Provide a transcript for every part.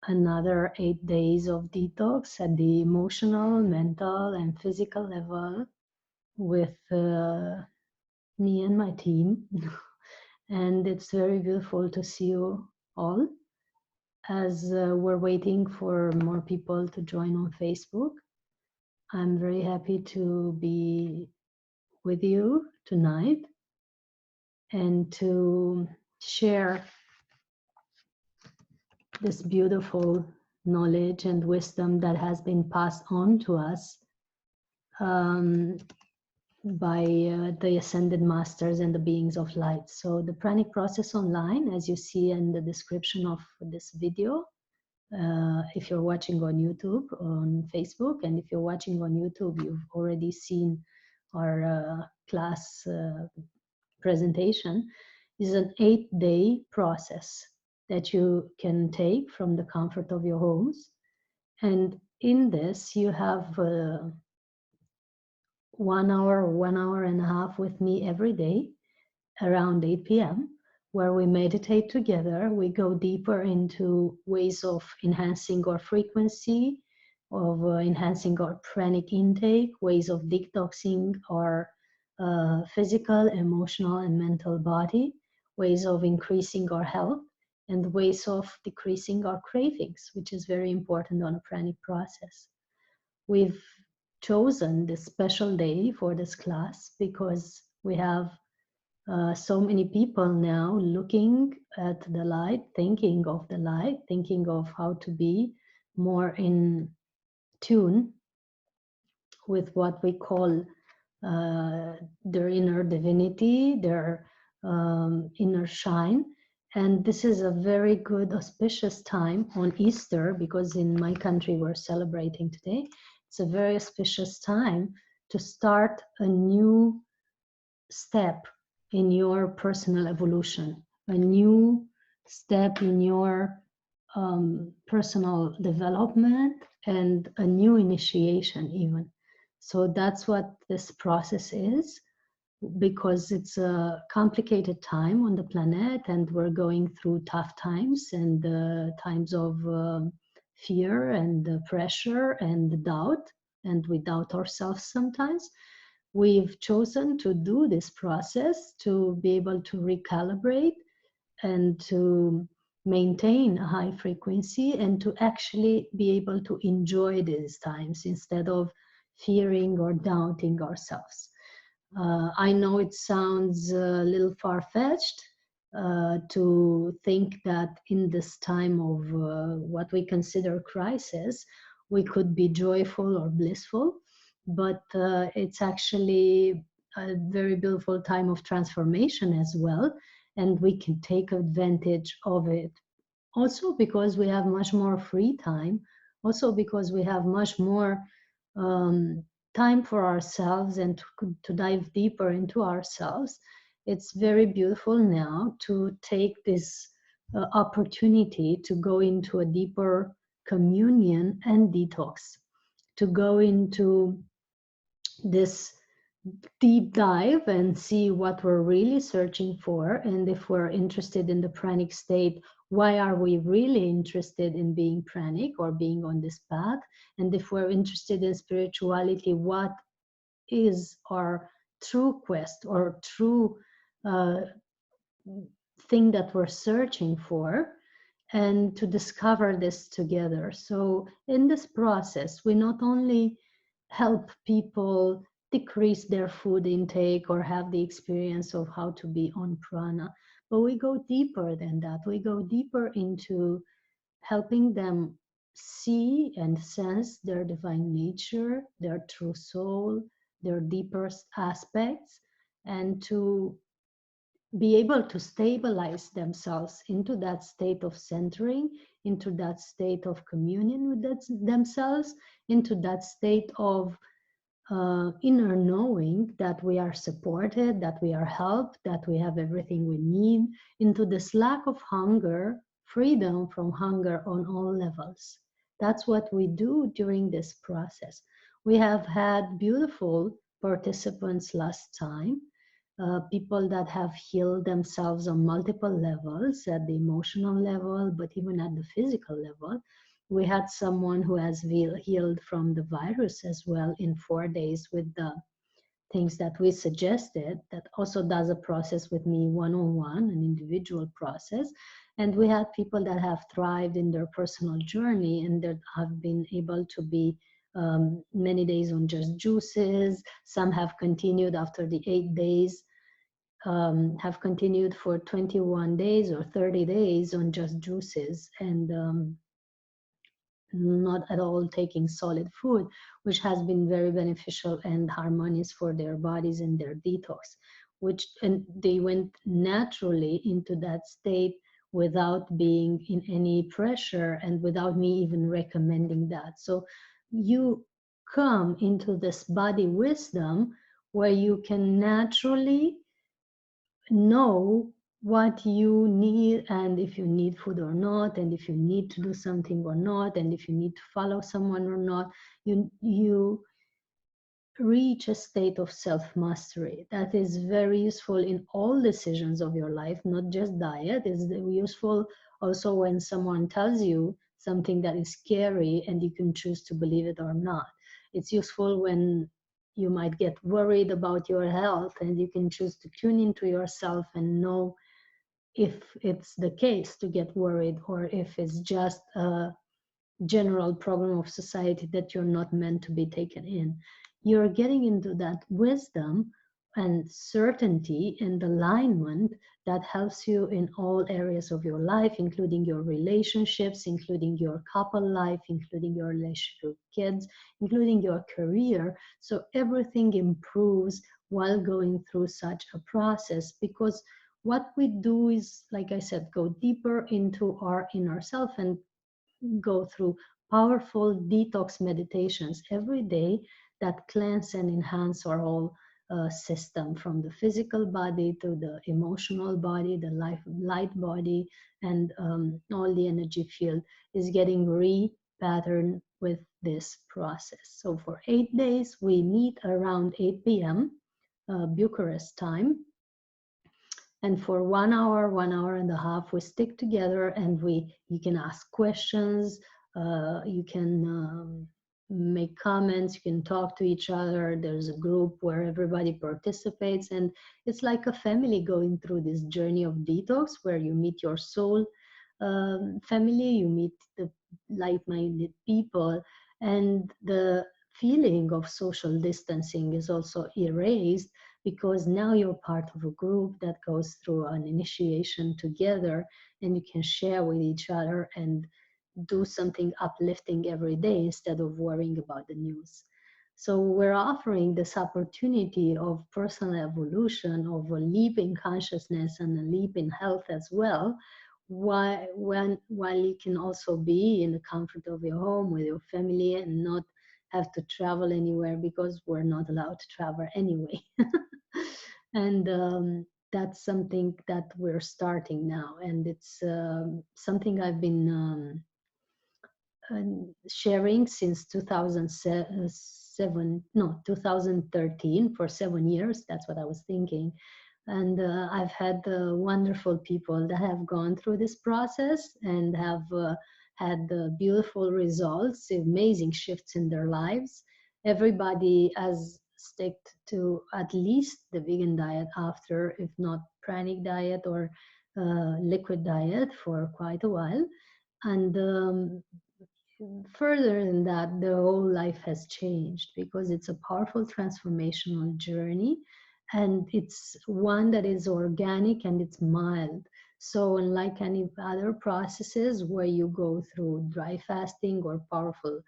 another 8 days of detox at the emotional, mental, and physical level with me and my team. And it's very beautiful to see you all as we're waiting for more people to join on Facebook. I'm very happy to be with you tonight and to share this beautiful knowledge and wisdom that has been passed on to us um, by the ascended masters and the beings of light. So the pranic process online, as you see in the description of this video, if you're watching on YouTube, on Facebook, and if you're watching on YouTube, you've already seen our class presentation, is an 8-day process that you can take from the comfort of your homes. And in this, you have 1 hour or 1 hour and a half with me every day around 8 p.m., where we meditate together. We go deeper into ways of enhancing our frequency, of enhancing our pranic intake, ways of detoxing our physical, emotional, and mental body, ways of increasing our health, and ways of decreasing our cravings, which is very important on a pranic process. We've chosen this special day for this class because we have so many people now looking at the light, thinking of the light, thinking of how to be more in tune with what we call their inner divinity, their inner shine. And this is a very good auspicious time on Easter, because in my country we're celebrating today. It's a very auspicious time to start a new step in your personal evolution, a new step in your personal development, and a new initiation even. So that's what this process is, because it's a complicated time on the planet and we're going through tough times and times of fear and pressure and doubt, and we doubt ourselves sometimes. We've chosen to do this process to be able to recalibrate and to maintain a high frequency and to actually be able to enjoy these times instead of fearing or doubting ourselves. I know it sounds a little far-fetched to think that in this time of what we consider crisis, we could be joyful or blissful, but it's actually a very beautiful time of transformation as well, and we can take advantage of it. Also because we have much more free time, also because we have much more time for ourselves and to dive deeper into ourselves. It's very beautiful now to take this opportunity to go into a deeper communion and detox, to go into this deep dive and see what we're really searching for. And if we're interested in the pranic state, why are we really interested in being pranic or being on this path? And if we're interested in spirituality, what is our true quest or true thing that we're searching for? And to discover this together. So in this process, we not only help people decrease their food intake or have the experience of how to be on prana, but we go deeper than that. We go deeper into helping them see and sense their divine nature, their true soul, their deepest aspects, and to be able to stabilize themselves into that state of centering, into that state of communion with themselves, into that state of inner knowing that we are supported, that we are helped, that we have everything we need, into this lack of hunger, freedom from hunger on all levels. That's what we do during this process. We have had beautiful participants last time. people that have healed themselves on multiple levels, at the emotional level, but even at the physical level. We had someone who has healed from the virus as well in 4 days with the things that we suggested, that also does a process with me one-on-one, an individual process. And we had people that have thrived in their personal journey and that have been able to be many days on just juices. Some have continued after the 8 days, have continued for 21 days or 30 days on just juices, and not at all taking solid food, which has been very beneficial and harmonious for their bodies and their detox, which, and they went naturally into that state without being in any pressure and without me even recommending that. So you come into this body wisdom where you can naturally know what you need, and if you need food or not, and if you need to do something or not, and if you need to follow someone or not. You reach a state of self-mastery that is very useful in all decisions of your life, not just diet. It's useful also when someone tells you something that is scary and you can choose to believe it or not. It's useful when you might get worried about your health and you can choose to tune into yourself and know if it's the case to get worried or if it's just a general program of society that you're not meant to be taken in. You're getting into that wisdom and certainty and alignment that helps you in all areas of your life, including your relationships, including your couple life, including your relationship with kids, including your career. So everything improves while going through such a process, because what we do is, like I said, go deeper into our inner self and go through powerful detox meditations every day that cleanse and enhance our whole system, from the physical body to the emotional body, the light body, and all the energy field is getting repatterned with this process. So for 8 days, we meet around 8 p.m. Bucharest time, and for 1 hour, 1 hour and a half, we stick together and you can ask questions, you can make comments, you can talk to each other. There's a group where everybody participates, and it's like a family going through this journey of detox, where you meet your soul family, you meet the like-minded people, and the feeling of social distancing is also erased, because now you're part of a group that goes through an initiation together, and you can share with each other and do something uplifting every day instead of worrying about the news. So we're offering this opportunity of personal evolution, of a leap in consciousness and a leap in health as well, while you can also be in the comfort of your home with your family and not have to travel anywhere, because we're not allowed to travel anyway. And that's something that we're starting now, and it's something I've been sharing since 2007, no, 2013, for 7 years. That's what I was thinking. And I've had wonderful people that have gone through this process and have had beautiful results, amazing shifts in their lives. Everybody has stick to at least the vegan diet after, if not pranic diet or liquid diet, for quite a while. And further than that, the whole life has changed, because it's a powerful transformational journey, and it's one that is organic and it's mild. So unlike any other processes where you go through dry fasting or powerful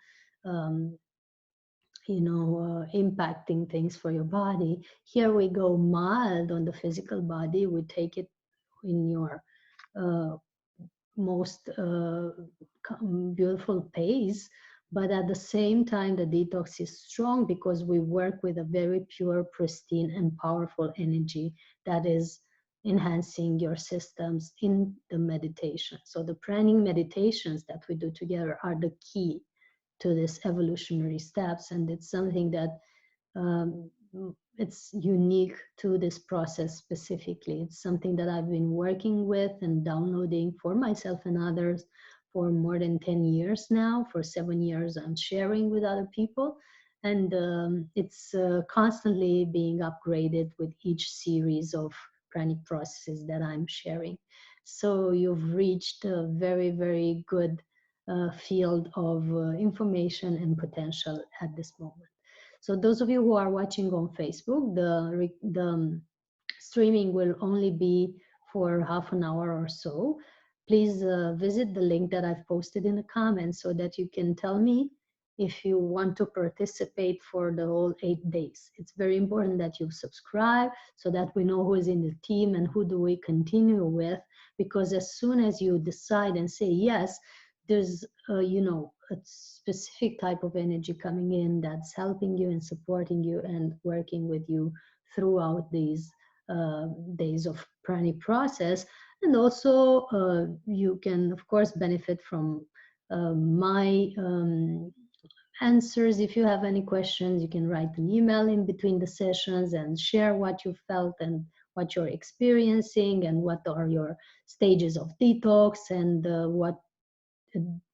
impacting things for your body, here we go mild on the physical body. We take it in your uh, most beautiful pace, but at the same time the detox is strong, because we work with a very pure, pristine and powerful energy that is enhancing your systems in the meditation. So the pranic meditations that we do together are the key to this evolutionary steps, and it's something that it's unique to this process specifically. It's something that I've been working with and downloading for myself and others for more than 10 years now. For 7 years, I'm sharing with other people. And it's constantly being upgraded with each series of pranic processes that I'm sharing. So you've reached a very, very good field of information and potential at this moment. So those of you who are watching on Facebook, the streaming will only be for half an hour or so. Please visit the link that I've posted in the comments so that you can tell me if you want to participate for the whole 8 days. It's very important that you subscribe so that we know who is in the team and who do we continue with, because as soon as you decide and say yes, there's a specific type of energy coming in that's helping you and supporting you and working with you throughout these days of pranic process. And also you can of course benefit from my answers. If you have any questions, you can write an email in between the sessions and share what you felt and what you're experiencing and what are your stages of detox and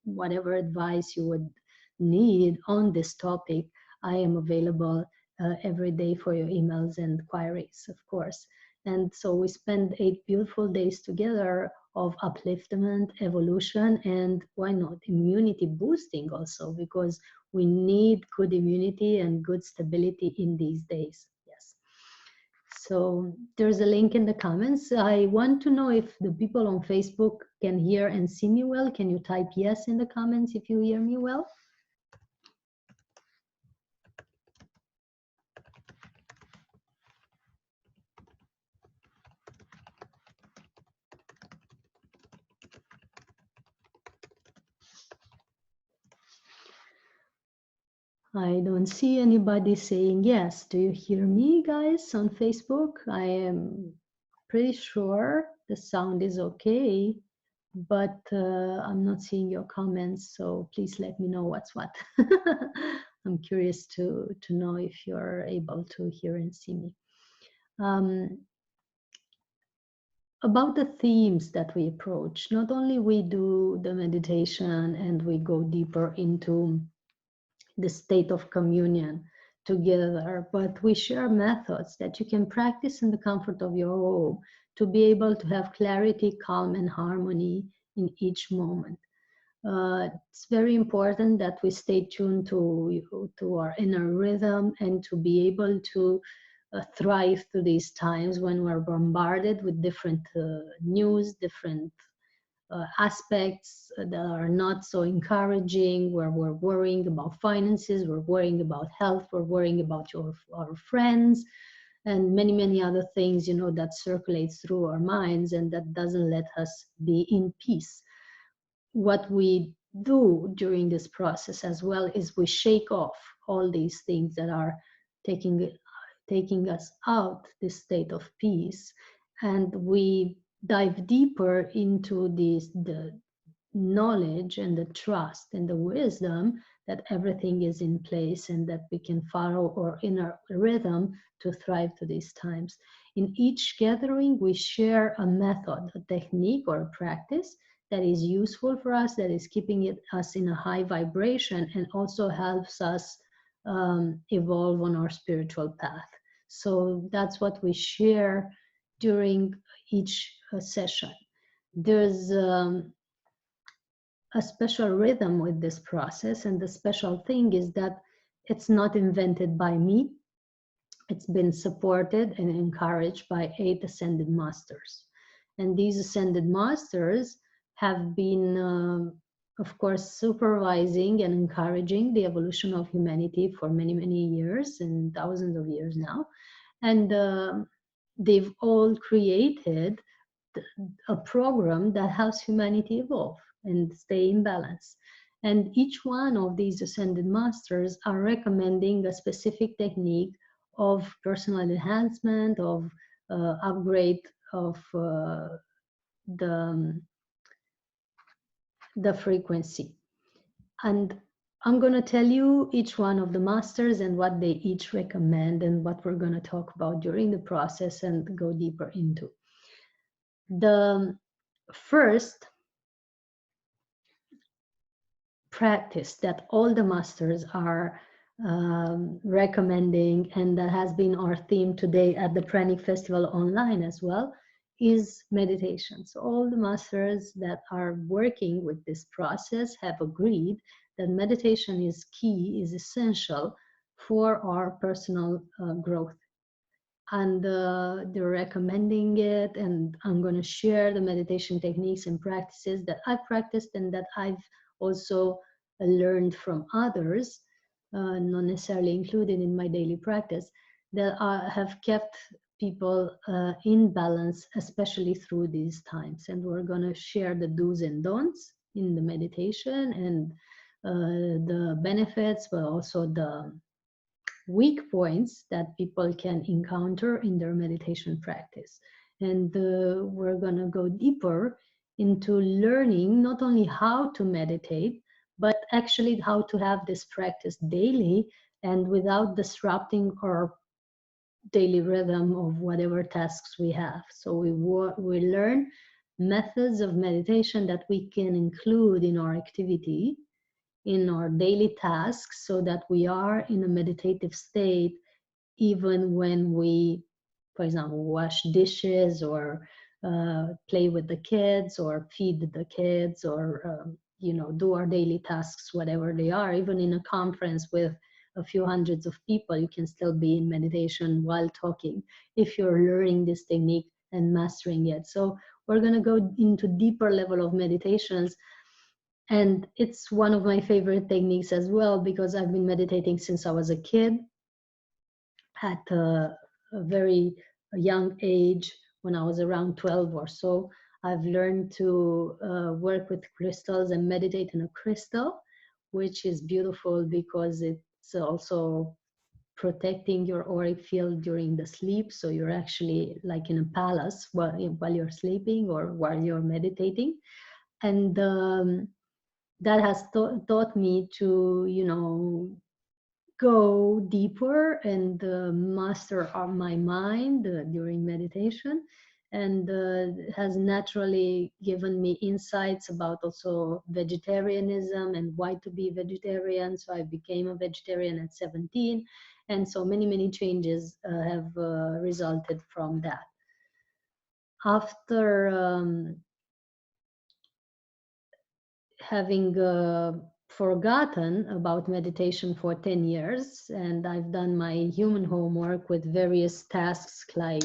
whatever advice you would need on this topic. I am available every day for your emails and queries, of course. And so we spend 8 beautiful days together of upliftment, evolution, and why not immunity boosting also, because we need good immunity and good stability in these days. Yes. So there's a link in the comments. I want to know if the people on Facebook can hear and see me well. Can you type yes in the comments if you hear me well? I don't see anybody saying yes. Do you hear me, guys, on Facebook? I am pretty sure the sound is okay, but I'm not seeing your comments, so please let me know what's what. I'm curious to know if you're able to hear and see me. About the themes that we approach, not only we do the meditation and we go deeper into the state of communion together, but we share methods that you can practice in the comfort of your home to be able to have clarity, calm, and harmony in each moment. It's very important that we stay tuned to our inner rhythm and to be able to thrive through these times when we're bombarded with different news, different aspects that are not so encouraging, where we're worrying about finances, we're worrying about health, we're worrying about our friends, and many, many other things, that circulates through our minds and that doesn't let us be in peace. What we do during this process as well is we shake off all these things that are taking us out this state of peace, and we dive deeper into the knowledge and the trust and the wisdom that everything is in place and that we can follow our inner rhythm to thrive to these times. In each gathering, we share a method, a technique, or a practice that is useful for us, that is keeping us in a high vibration and also helps us evolve on our spiritual path. So that's what we share during each session. There's a special rhythm with this process, and the special thing is that it's not invented by me. It's been supported and encouraged by 8 ascended masters. And these ascended masters have been, of course, supervising and encouraging the evolution of humanity for many, many years and thousands of years now. And they've all created a program that helps humanity evolve and stay in balance. And each one of these ascended masters are recommending a specific technique of personal enhancement, of upgrade of the frequency. And I'm going to tell you each one of the masters and what they each recommend and what we're going to talk about during the process and go deeper into. The first practice that all the masters are recommending, and that has been our theme today at the Pranic Festival online as well, is meditation. So all the masters that are working with this process have agreed that meditation is key, is essential for our personal growth. And they're recommending it, and I'm going to share the meditation techniques and practices that I've practiced and that I've also learned from others, not necessarily included in my daily practice, that have kept people in balance, especially through these times. And we're going to share the do's and don'ts in the meditation and the benefits, but also the weak points that people can encounter in their meditation practice. And we're going to go deeper into learning not only how to meditate, but actually how to have this practice daily and without disrupting our daily rhythm of whatever tasks we have. So we learn methods of meditation that we can include in our activity, in our daily tasks, so that we are in a meditative state even when we, for example, wash dishes or play with the kids or feed the kids or do our daily tasks, whatever they are. Even in a conference with a few hundreds of people, you can still be in meditation while talking if you're learning this technique and mastering it. So we're going to go into deeper level of meditations. And it's one of my favorite techniques as well, because I've been meditating since I was a kid. At a very young age, when I was around 12 or so, I've learned to work with crystals and meditate in a crystal, which is beautiful because it's also protecting your auric field during the sleep. So you're actually like in a palace while you're sleeping or while you're meditating. And that has taught me to, go deeper and master my mind during meditation, and has naturally given me insights about also vegetarianism and why to be vegetarian. So I became a vegetarian at 17, and so many changes have resulted from that. After having forgotten about meditation for 10 years, and I've done my human homework with various tasks like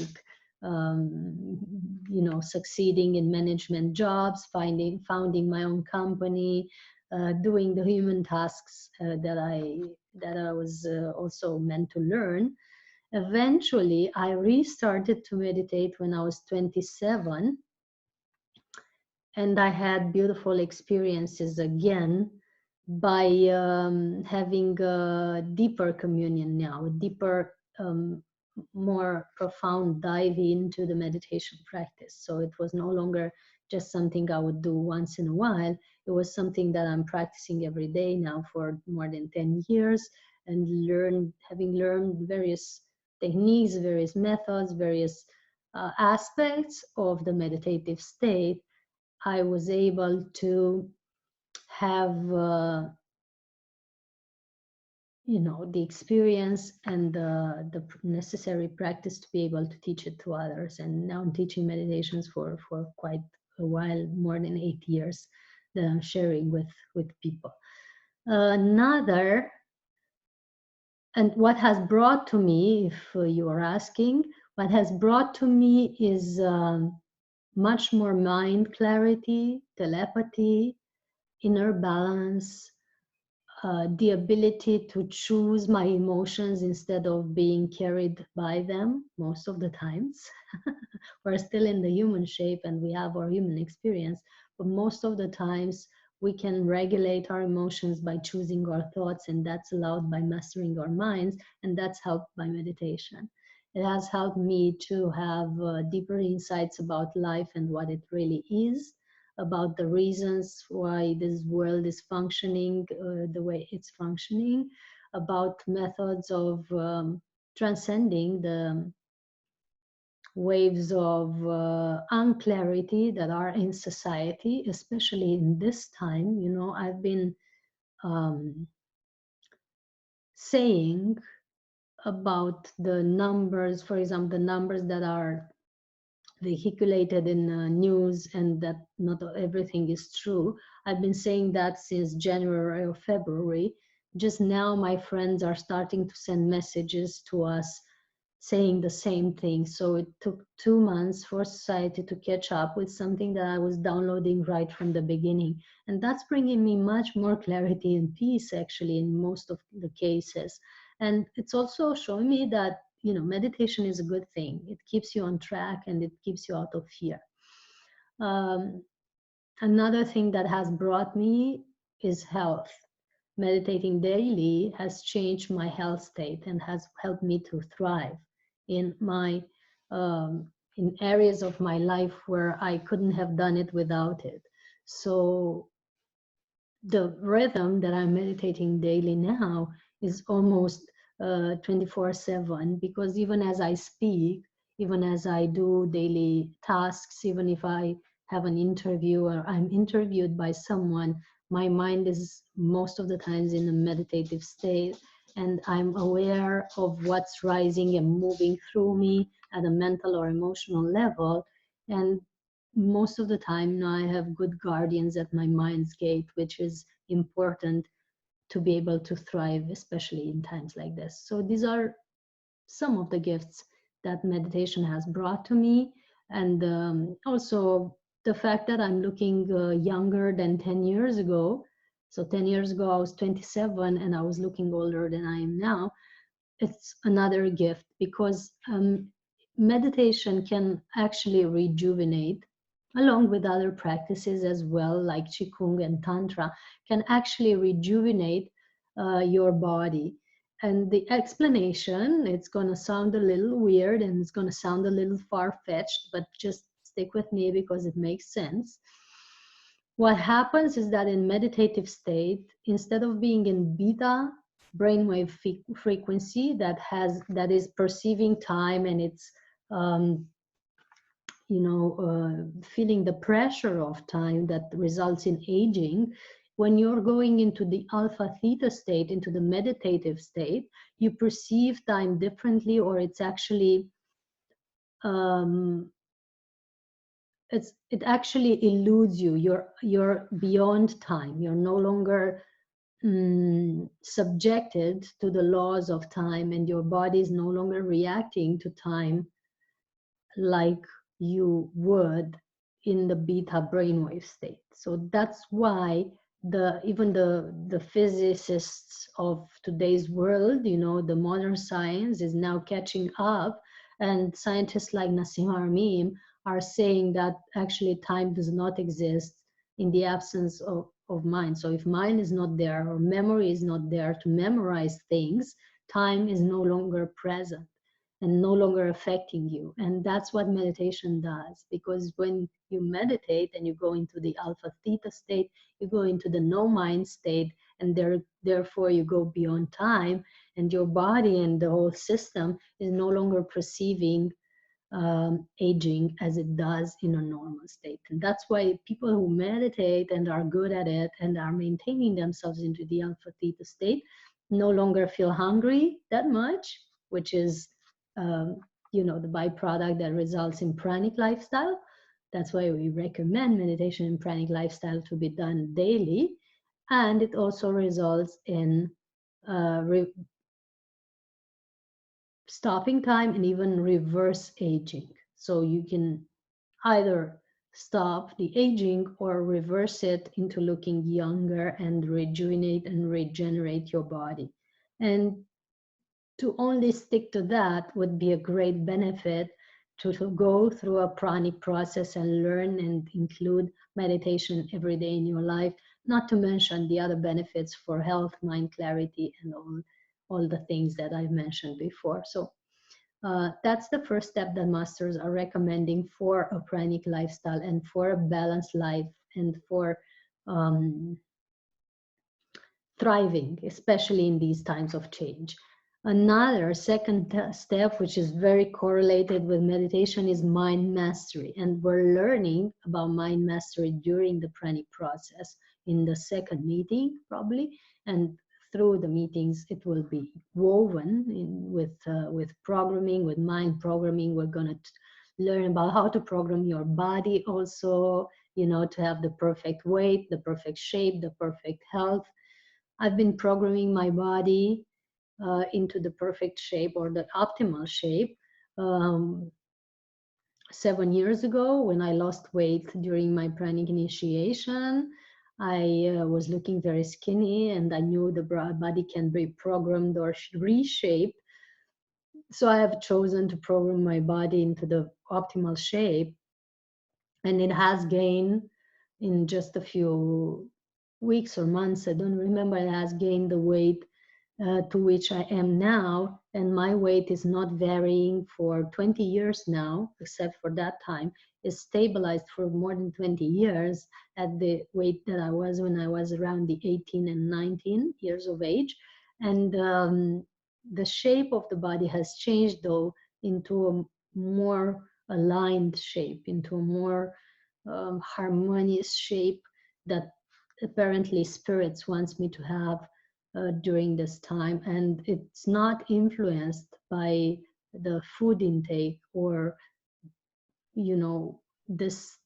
succeeding in management jobs, founding my own company, doing the human tasks that I was also meant to learn. Eventually I restarted to meditate when I was 27, and I had beautiful experiences again by having a deeper communion now, a deeper, more profound dive into the meditation practice. So it was no longer just something I would do once in a while. It was something that I'm practicing every day now for more than 10 years, and having learned various techniques, various methods, various aspects of the meditative state. I was able to have, the experience and the necessary practice to be able to teach it to others. And now I'm teaching meditations for quite a while, more than 8 years, that I'm sharing with people. And what has brought to me, if you are asking, what has brought to me is much more mind clarity, telepathy, inner balance, the ability to choose my emotions instead of being carried by them most of the times. We're still in the human shape and we have our human experience, but most of the times we can regulate our emotions by choosing our thoughts, and that's allowed by mastering our minds, and that's helped by meditation. It has helped me to have deeper insights about life and what it really is, about the reasons why this world is functioning the way it's functioning, about methods of transcending the waves of unclarity that are in society, especially in this time. You know, I've been um, saying about the numbers, for example, the numbers that are vehiculated in news, and that not everything is true. I've been saying that since January or February. Just now, my friends are starting to send messages to us saying the same thing. So it took 2 months for society to catch up with something that I was downloading right from the beginning. And that's bringing me much more clarity and peace, actually, in most of the cases. And it's also showing me that, you know, meditation is a good thing. It keeps you on track and it keeps you out of fear. Um, Another thing that has brought me is health. Meditating daily has changed my health state and has helped me to thrive in my in areas of my life where I couldn't have done it without it. So the rhythm that I'm meditating daily now is almost 24/7, because even as I speak, even as I do daily tasks, even if I have an interview or I'm interviewed by someone, my mind is most of the times in a meditative state, and I'm aware of what's rising and moving through me at a mental or emotional level. And most of the time now I have good guardians at my mind's gate, which is important to be able to thrive, especially in times like this. So these are some of the gifts that meditation has brought to me. And also the fact that I'm looking younger than 10 years ago. So 10 years ago, I was 27 and I was looking older than I am now. It's another gift, because meditation can actually rejuvenate, along with other practices as well, like Qigong and Tantra, can actually rejuvenate your body. And the explanation, it's going to sound a little weird and it's going to sound a little far-fetched, but just stick with me because it makes sense. What happens is that in meditative state, instead of being in beta brainwave frequency that is perceiving time, and it's um, feeling the pressure of time that results in aging, when you're going into the alpha theta state, into the meditative state, you perceive time differently, or it's actually um, it actually eludes you. You're beyond time. You're no longer subjected to the laws of time, and your body is no longer reacting to time like you would in the beta brainwave state. So that's why even the physicists of today's world, you know, the modern science is now catching up, and scientists like Nassim Haramein are saying that actually time does not exist in the absence of mind. So if mind is not there, or memory is not there to memorize things, time is no longer present and no longer affecting you. And that's what meditation does, because when you meditate and you go into the alpha theta state, you go into the no mind state, and therefore you go beyond time, and your body and the whole system is no longer perceiving aging as it does in a normal state. And that's why people who meditate and are good at it and are maintaining themselves into the alpha theta state no longer feel hungry that much, which is the byproduct that results in pranic lifestyle. That's why we recommend meditation and pranic lifestyle to be done daily. And it also results in stopping time and even reverse aging. So you can either stop the aging or reverse it into looking younger and rejuvenate and regenerate your body. And to only stick to that would be a great benefit, to go through a pranic process and learn and include meditation every day in your life, not to mention the other benefits for health, mind clarity, and all the things that I've mentioned before. So that's the first step that masters are recommending for a pranic lifestyle and for a balanced life and for thriving, especially in these times of change. Another second step, which is very correlated with meditation, is mind mastery. And we're learning about mind mastery during the pranic process in the second meeting, probably. And through the meetings, it will be woven in with programming, with mind programming. We're going to learn about how to program your body also, you know, to have the perfect weight, the perfect shape, the perfect health. I've been programming my body into the perfect shape or the optimal shape. 7 years ago, when I lost weight during my pranic initiation, I was looking very skinny, and I knew the body can be programmed or reshaped. So I have chosen to program my body into the optimal shape, and it has gained in just a few weeks or months, I don't remember, it has gained the weight to which I am now, and my weight is not varying for 20 years now, except for that time. It's stabilized for more than 20 years at the weight that I was when I was around the 18 and 19 years of age. And the shape of the body has changed, though, into a more aligned shape, into a more harmonious shape that apparently spirits wants me to have during this time. And it's not influenced by the food intake or, you know, this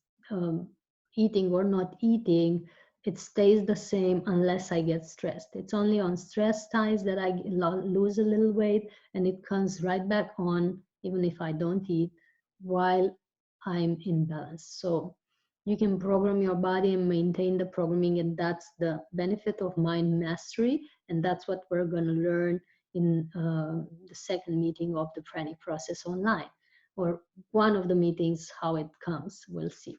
eating or not eating. It stays the same unless I get stressed. It's only on stress times that I lose a little weight, and it comes right back on even if I don't eat while I'm in balance. So you can program your body and maintain the programming, and that's the benefit of mind mastery. And that's what we're going to learn in the second meeting of the Pranic process online, or one of the meetings, how it comes, we'll see.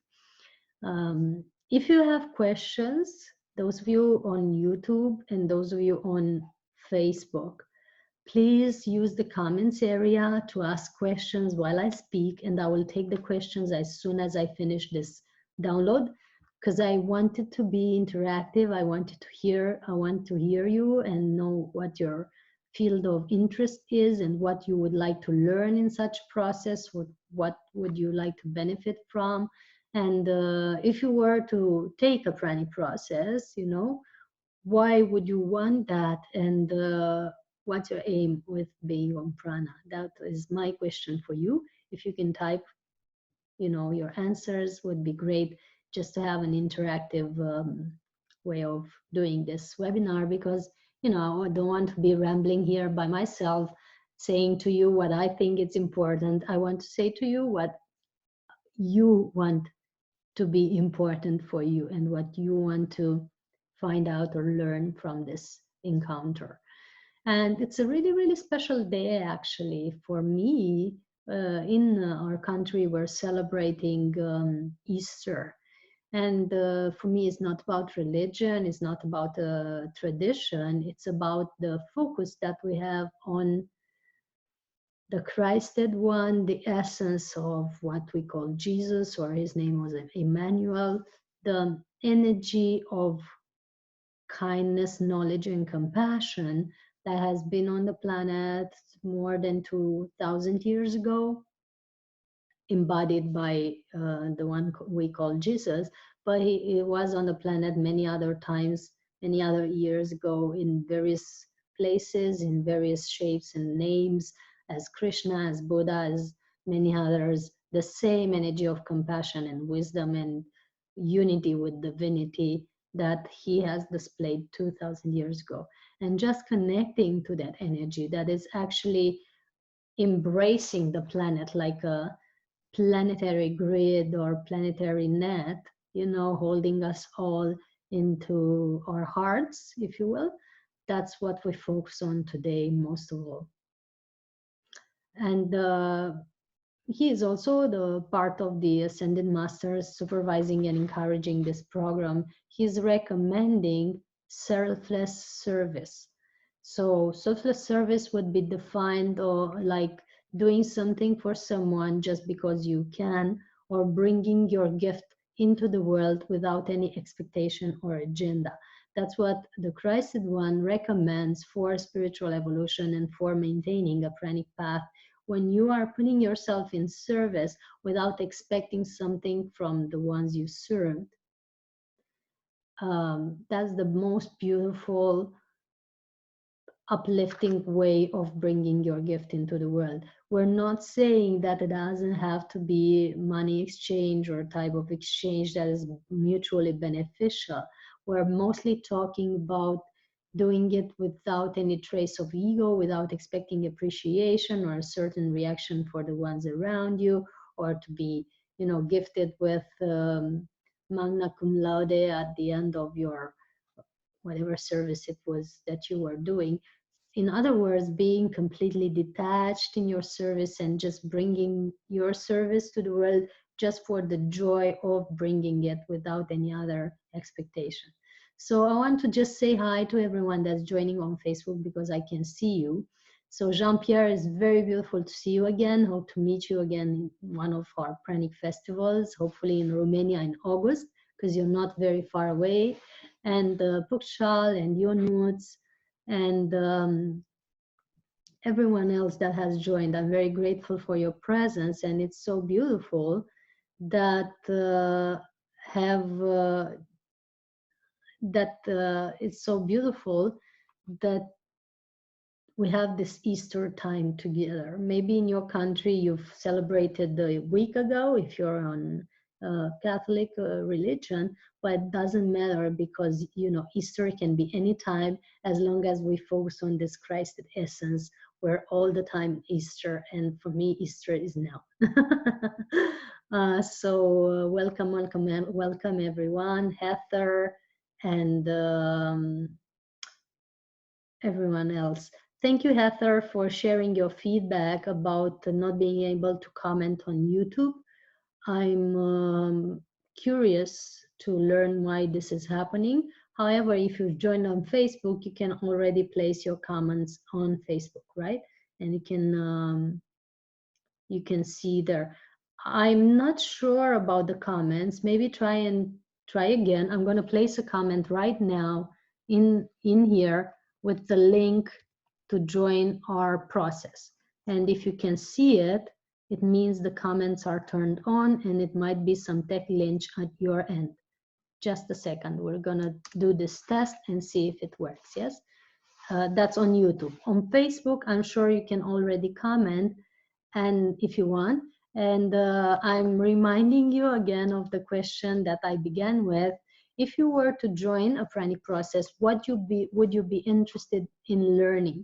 If you have questions, those of you on YouTube and those of you on Facebook, please use the comments area to ask questions while I speak, and I will take the questions as soon as I finish this download, because I want it to be interactive. I want to hear you and know what your field of interest is and what you would like to learn in such process, what would you like to benefit from. And if you were to take a pranic process, you know, why would you want that? And what's your aim with being on prana? That is my question for you. If you can type, you know, your answers would be great, just to have an interactive way of doing this webinar, because, you know, I don't want to be rambling here by myself saying to you what I think is important. I want to say to you what you want to be important for you and what you want to find out or learn from this encounter. And it's a really, really special day, actually, for me. In our country, we're celebrating Easter. And for me, it's not about religion, it's not about a tradition, it's about the focus that we have on the Christed one, the essence of what we call Jesus, or his name was Emmanuel, the energy of kindness, knowledge, and compassion that has been on the planet more than 2,000 years ago, embodied by the one we call Jesus, but he was on the planet many other times, many other years ago, in various places, in various shapes and names, as Krishna, as Buddha, as many others, the same energy of compassion and wisdom and unity with divinity that he has displayed 2,000 years ago. And just connecting to that energy that is actually embracing the planet like a planetary grid or planetary net, you know, holding us all into our hearts, if you will. That's what we focus on today, most of all. And he is also the part of the Ascended Masters supervising and encouraging this program. He's recommending selfless service. So selfless service would be defined or like doing something for someone just because you can, or bringing your gift into the world without any expectation or agenda. That's what the Christed One recommends for spiritual evolution and for maintaining a pranic path. When you are putting yourself in service without expecting something from the ones you served, that's the most beautiful, uplifting way of bringing your gift into the world. We're not saying that it doesn't have to be money exchange or type of exchange that is mutually beneficial. We're mostly talking about doing it without any trace of ego, without expecting appreciation or a certain reaction for the ones around you, or to be, gifted with magna cum laude at the end of your whatever service it was that you were doing. In other words, being completely detached in your service and just bringing your service to the world just for the joy of bringing it without any other expectation. So I want to just say hi to everyone that's joining on Facebook because I can see you. So Jean-Pierre, is very beautiful to see you again. Hope to meet you again in one of our Pranic festivals, hopefully in Romania in August, because you're not very far away. And Pukshal and Yonuts and everyone else that has joined. I'm very grateful for your presence, and it's so beautiful that it's so beautiful that we have this Easter time together. Maybe in your country you've celebrated a week ago if you're on Catholic religion, but it doesn't matter because Easter can be any time as long as we focus on this Christ essence. We're all the time Easter, and for me Easter is now. So welcome everyone, Heather and everyone else. Thank you, Heather, for sharing your feedback about not being able to comment on YouTube. I'm curious to learn why this is happening. However, if you've joined on Facebook, you can already place your comments on Facebook, right? And you can see there. I'm not sure about the comments. Maybe try again. I'm going to place a comment right now in here with the link to join our process. And if you can see it, it means the comments are turned on and it might be some tech glitch at your end. Just a second. We're going to do this test and see if it works. Yes, that's on YouTube. On Facebook, I'm sure you can already comment, and if you want. And I'm reminding you again of the question that I began with. If you were to join a pranic process, would you be interested in learning?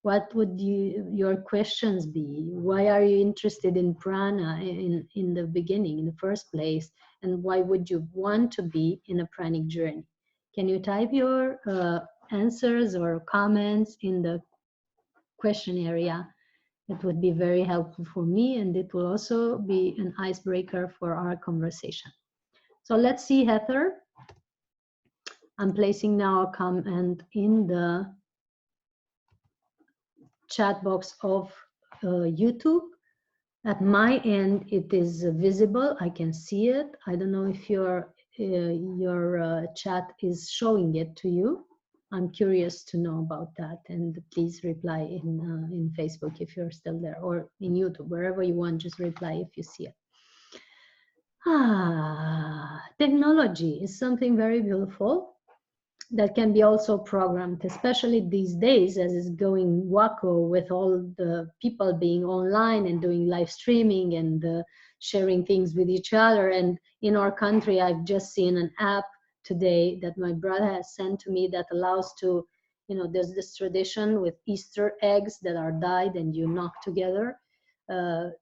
What would your questions be? Why are you interested in prana in the beginning, in the first place? And why would you want to be in a pranic journey? Can you type your answers or comments in the question area? It would be very helpful for me, and it will also be an icebreaker for our conversation. So let's see, Heather. I'm placing now a comment in the chat box of YouTube. At my end, it is visible. I can see it. I don't know if your chat is showing it to you. I'm curious to know about that, and please reply in Facebook if you're still there, or in YouTube, wherever you want. Just reply if you see it. Technology is something very beautiful that can be also programmed, especially these days as it's going wacko with all the people being online and doing live streaming and sharing things with each other. And in our country, I've just seen an app today that my brother has sent to me that allows to, there's this tradition with Easter eggs that are dyed and you knock together.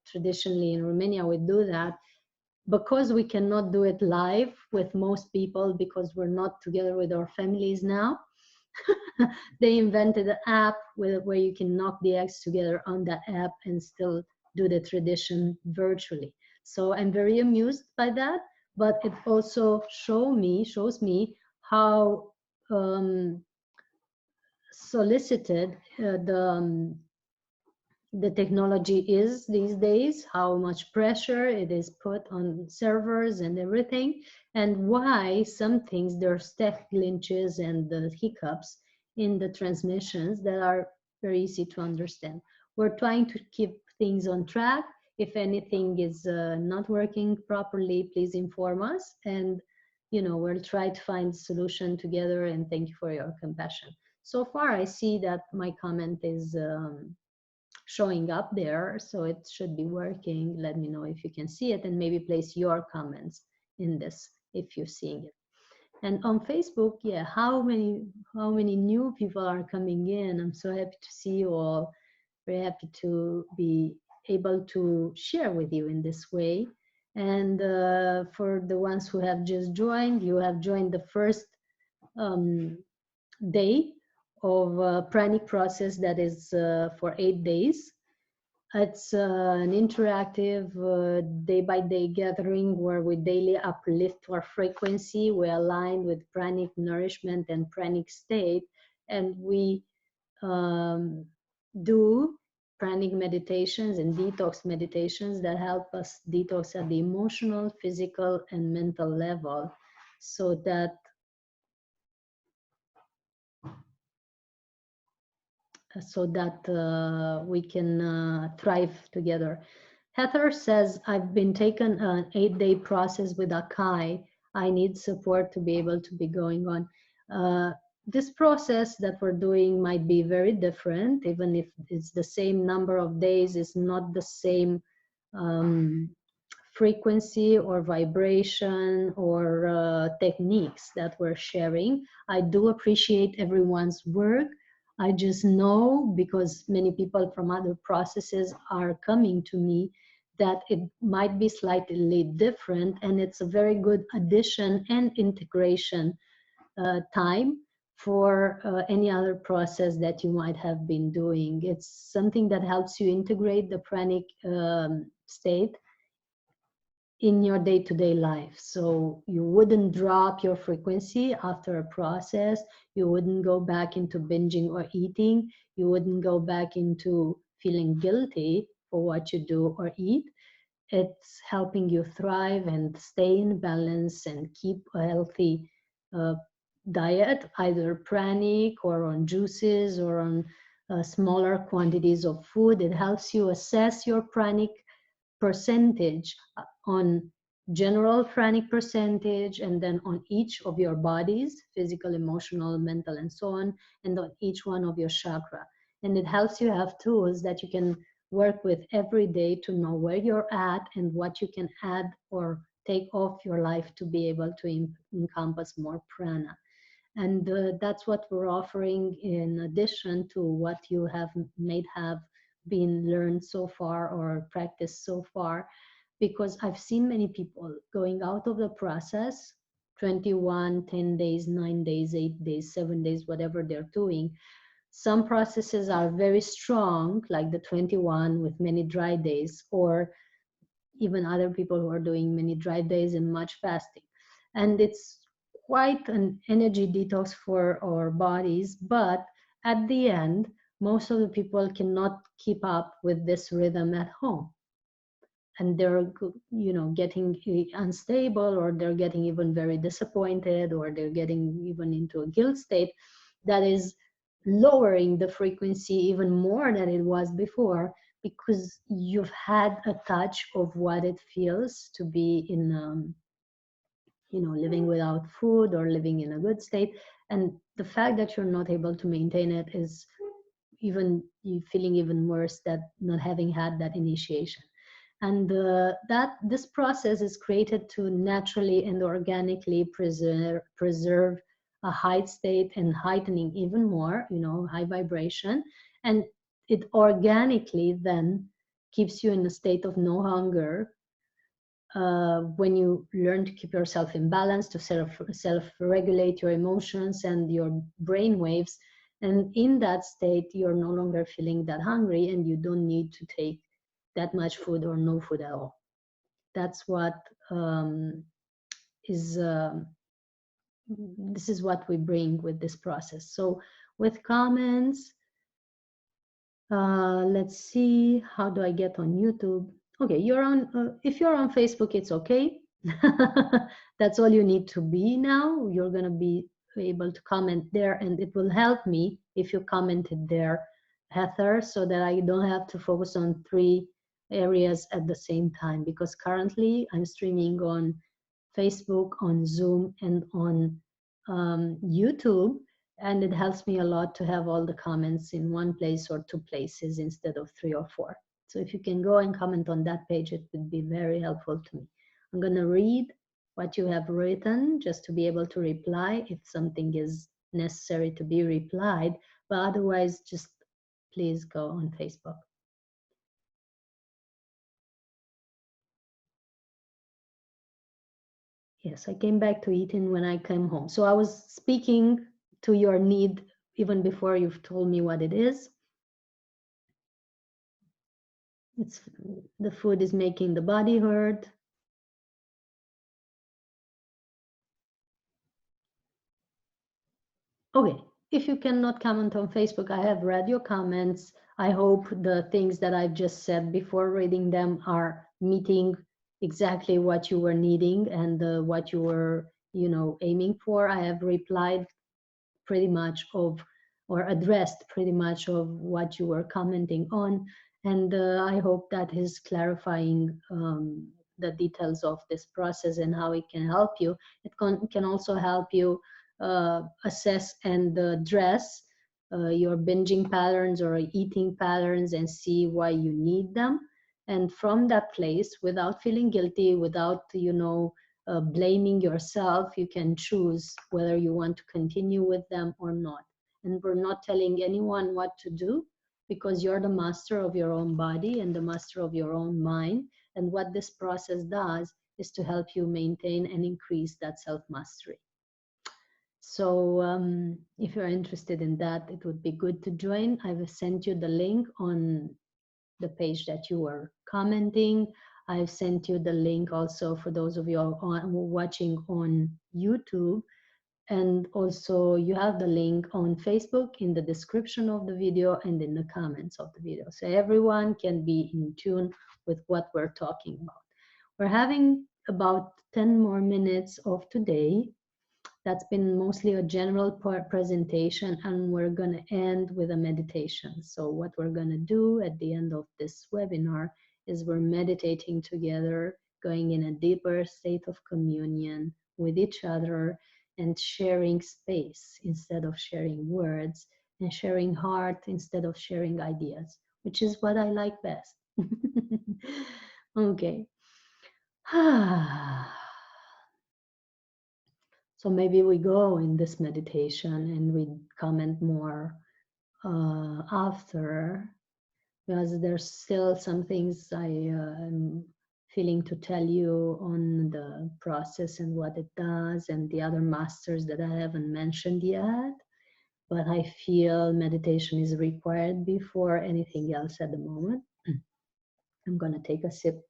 Traditionally in Romania, we do that. Because we cannot do it live with most people because we're not together with our families now, they invented an app where you can knock the eggs together on that app and still do the tradition virtually. So I'm very amused by that, but it also shows me how solicited the technology is these days, how much pressure it is put on servers and everything, and why some things there's tech glitches and the hiccups in the transmissions that are very easy to understand. We're trying to keep things on track. If anything is not working properly, please inform us, and we'll try to find a solution together. And thank you for your compassion. So far, I see that my comment is showing up there, so it should be working. Let me know if you can see it, and maybe place your comments in this if you're seeing it. And on Facebook, yeah, how many new people are coming in. I'm so happy to see you all. Very happy to be able to share with you in this way. And for the ones who have just joined, you have joined the first day of Pranic process that is for 8 days. It's an interactive day-by-day gathering where we daily uplift our frequency. We align with pranic nourishment and pranic state, and we do pranic meditations and detox meditations that help us detox at the emotional, physical, and mental level, so that we can thrive together. Heather says, I've been taken an 8-day process with Akai. I need support to be able to be going on. This process that we're doing might be very different, even if it's the same number of days, it's not the same frequency or vibration or techniques that we're sharing. I do appreciate everyone's work. I just know, because many people from other processes are coming to me, that it might be slightly different, and it's a very good addition and integration time for any other process that you might have been doing. It's something that helps you integrate the pranic state in your day-to-day life. So you wouldn't drop your frequency after a process. You wouldn't go back into binging or eating. You wouldn't go back into feeling guilty for what you do or eat. It's helping you thrive and stay in balance and keep a healthy diet, either pranic or on juices or on smaller quantities of food. It helps you assess your pranic percentage on general pranic percentage, and then on each of your bodies, physical, emotional, mental, and so on, and on each one of your chakra. And it helps you have tools that you can work with every day to know where you're at and what you can add or take off your life to be able to encompass more prana. And that's what we're offering in addition to what you have been learned so far or practiced so far. Because I've seen many people going out of the process, 21, 10 days, 9 days, 8 days, 7 days, whatever they're doing. Some processes are very strong, like the 21 with many dry days, or even other people who are doing many dry days and much fasting. And it's quite an energy detox for our bodies, but at the end, most of the people cannot keep up with this rhythm at home. And they're getting unstable, or they're getting even very disappointed, or they're getting even into a guilt state that is lowering the frequency even more than it was before, because you've had a touch of what it feels to be in living without food or living in a good state. And the fact that you're not able to maintain it is even you feeling even worse than not having had that initiation. And that this process is created to naturally and organically preserve a high state and heightening even more, high vibration. And it organically then keeps you in a state of no hunger when you learn to keep yourself in balance, to self-regulate your emotions and your brain waves. And in that state, you're no longer feeling that hungry, and you don't need to take that much food or no food at all. That's what this is what we bring with this process. So with comments, Let's see, how do I get on YouTube? Okay, you're on, if you're on Facebook, it's okay. That's all you need to be now. You're gonna be able to comment there, and it will help me if you commented there, Heather, so that I don't have to focus on 3 areas at the same time, because currently I'm streaming on Facebook, on Zoom, and on YouTube, and it helps me a lot to have all the comments in one place or 2 places instead of 3 or 4. So if you can go and comment on that page, it would be very helpful to me. I'm going to read what you have written just to be able to reply if something is necessary to be replied, but otherwise just please go on Facebook. Yes, I came back to eating when I came home. So I was speaking to your need even before you've told me what it is. It's the food is making the body hurt. Okay, if you cannot comment on Facebook, I have read your comments. I hope the things that I've just said before reading them are meeting exactly what you were needing and what you were, aiming for. I have replied pretty much of, or addressed pretty much of what you were commenting on. And I hope that is clarifying the details of this process and how it can help you. It can also help you assess and address your binging patterns or eating patterns and see why you need them. And from that place, without feeling guilty, without, blaming yourself, you can choose whether you want to continue with them or not. And we're not telling anyone what to do, because you're the master of your own body and the master of your own mind. And what this process does is to help you maintain and increase that self-mastery. So if you're interested in that, it would be good to join. I've sent you the link on the page that you were commenting. I've sent you the link also for those of you watching on YouTube. And also you have the link on Facebook in the description of the video and in the comments of the video. So everyone can be in tune with what we're talking about. We're having about 10 more minutes of today. That's been mostly a general presentation, and we're going to end with a meditation. So what we're going to do at the end of this webinar is we're meditating together, going in a deeper state of communion with each other and sharing space instead of sharing words, and sharing heart instead of sharing ideas, which is what I like best. Okay. So maybe we go in this meditation and we comment more after, because there's still some things I am feeling to tell you on the process and what it does and the other masters that I haven't mentioned yet. But I feel meditation is required before anything else at the moment. I'm going to take a sip.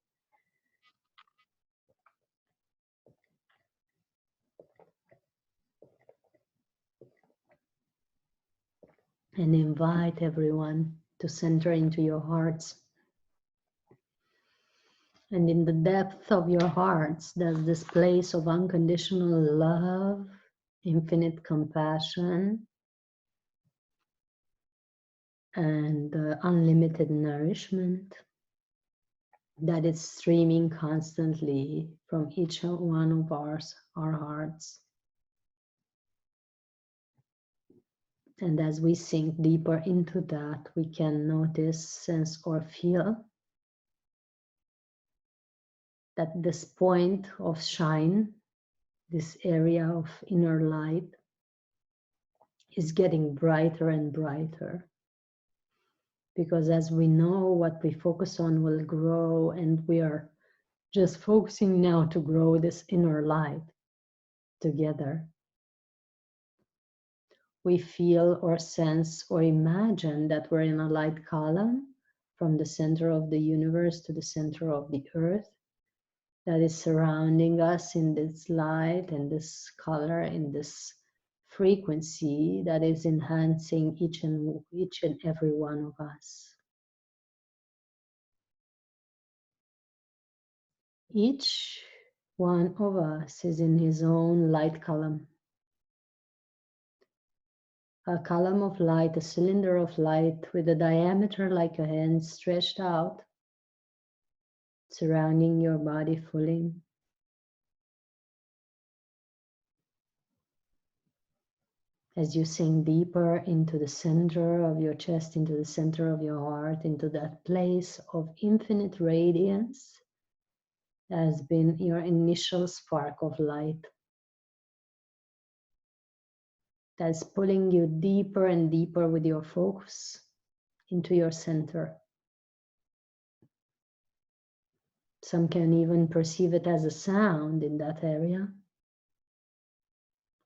And invite everyone to center into your hearts. And in the depth of your hearts, there's this place of unconditional love, infinite compassion, and unlimited nourishment that is streaming constantly from each one of our hearts. And as we sink deeper into that, we can notice, sense, or feel that this point of shine, this area of inner light, is getting brighter and brighter. Because as we know, what we focus on will grow, and we are just focusing now to grow this inner light together. We feel or sense or imagine that we're in a light column from the center of the universe to the center of the earth that is surrounding us in this light and this color, in this frequency that is enhancing each and every one of us. Each one of us is in his own light column. A column of light, a cylinder of light with a diameter like a hand stretched out, surrounding your body fully. As you sink deeper into the center of your chest, into the center of your heart, into that place of infinite radiance that has been your initial spark of light. That's pulling you deeper and deeper with your focus into your center. Some can even perceive it as a sound in that area.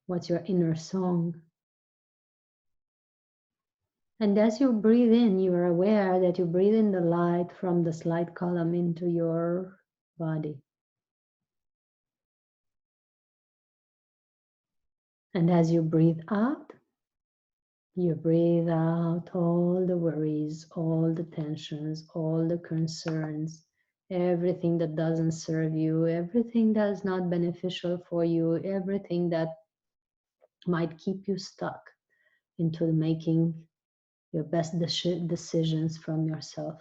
What's your inner song? And as you breathe in, you are aware that you breathe in the light from this light column into your body. And as you breathe out all the worries, all the tensions, all the concerns, everything that doesn't serve you, everything that is not beneficial for you, everything that might keep you stuck into making your best decisions from yourself.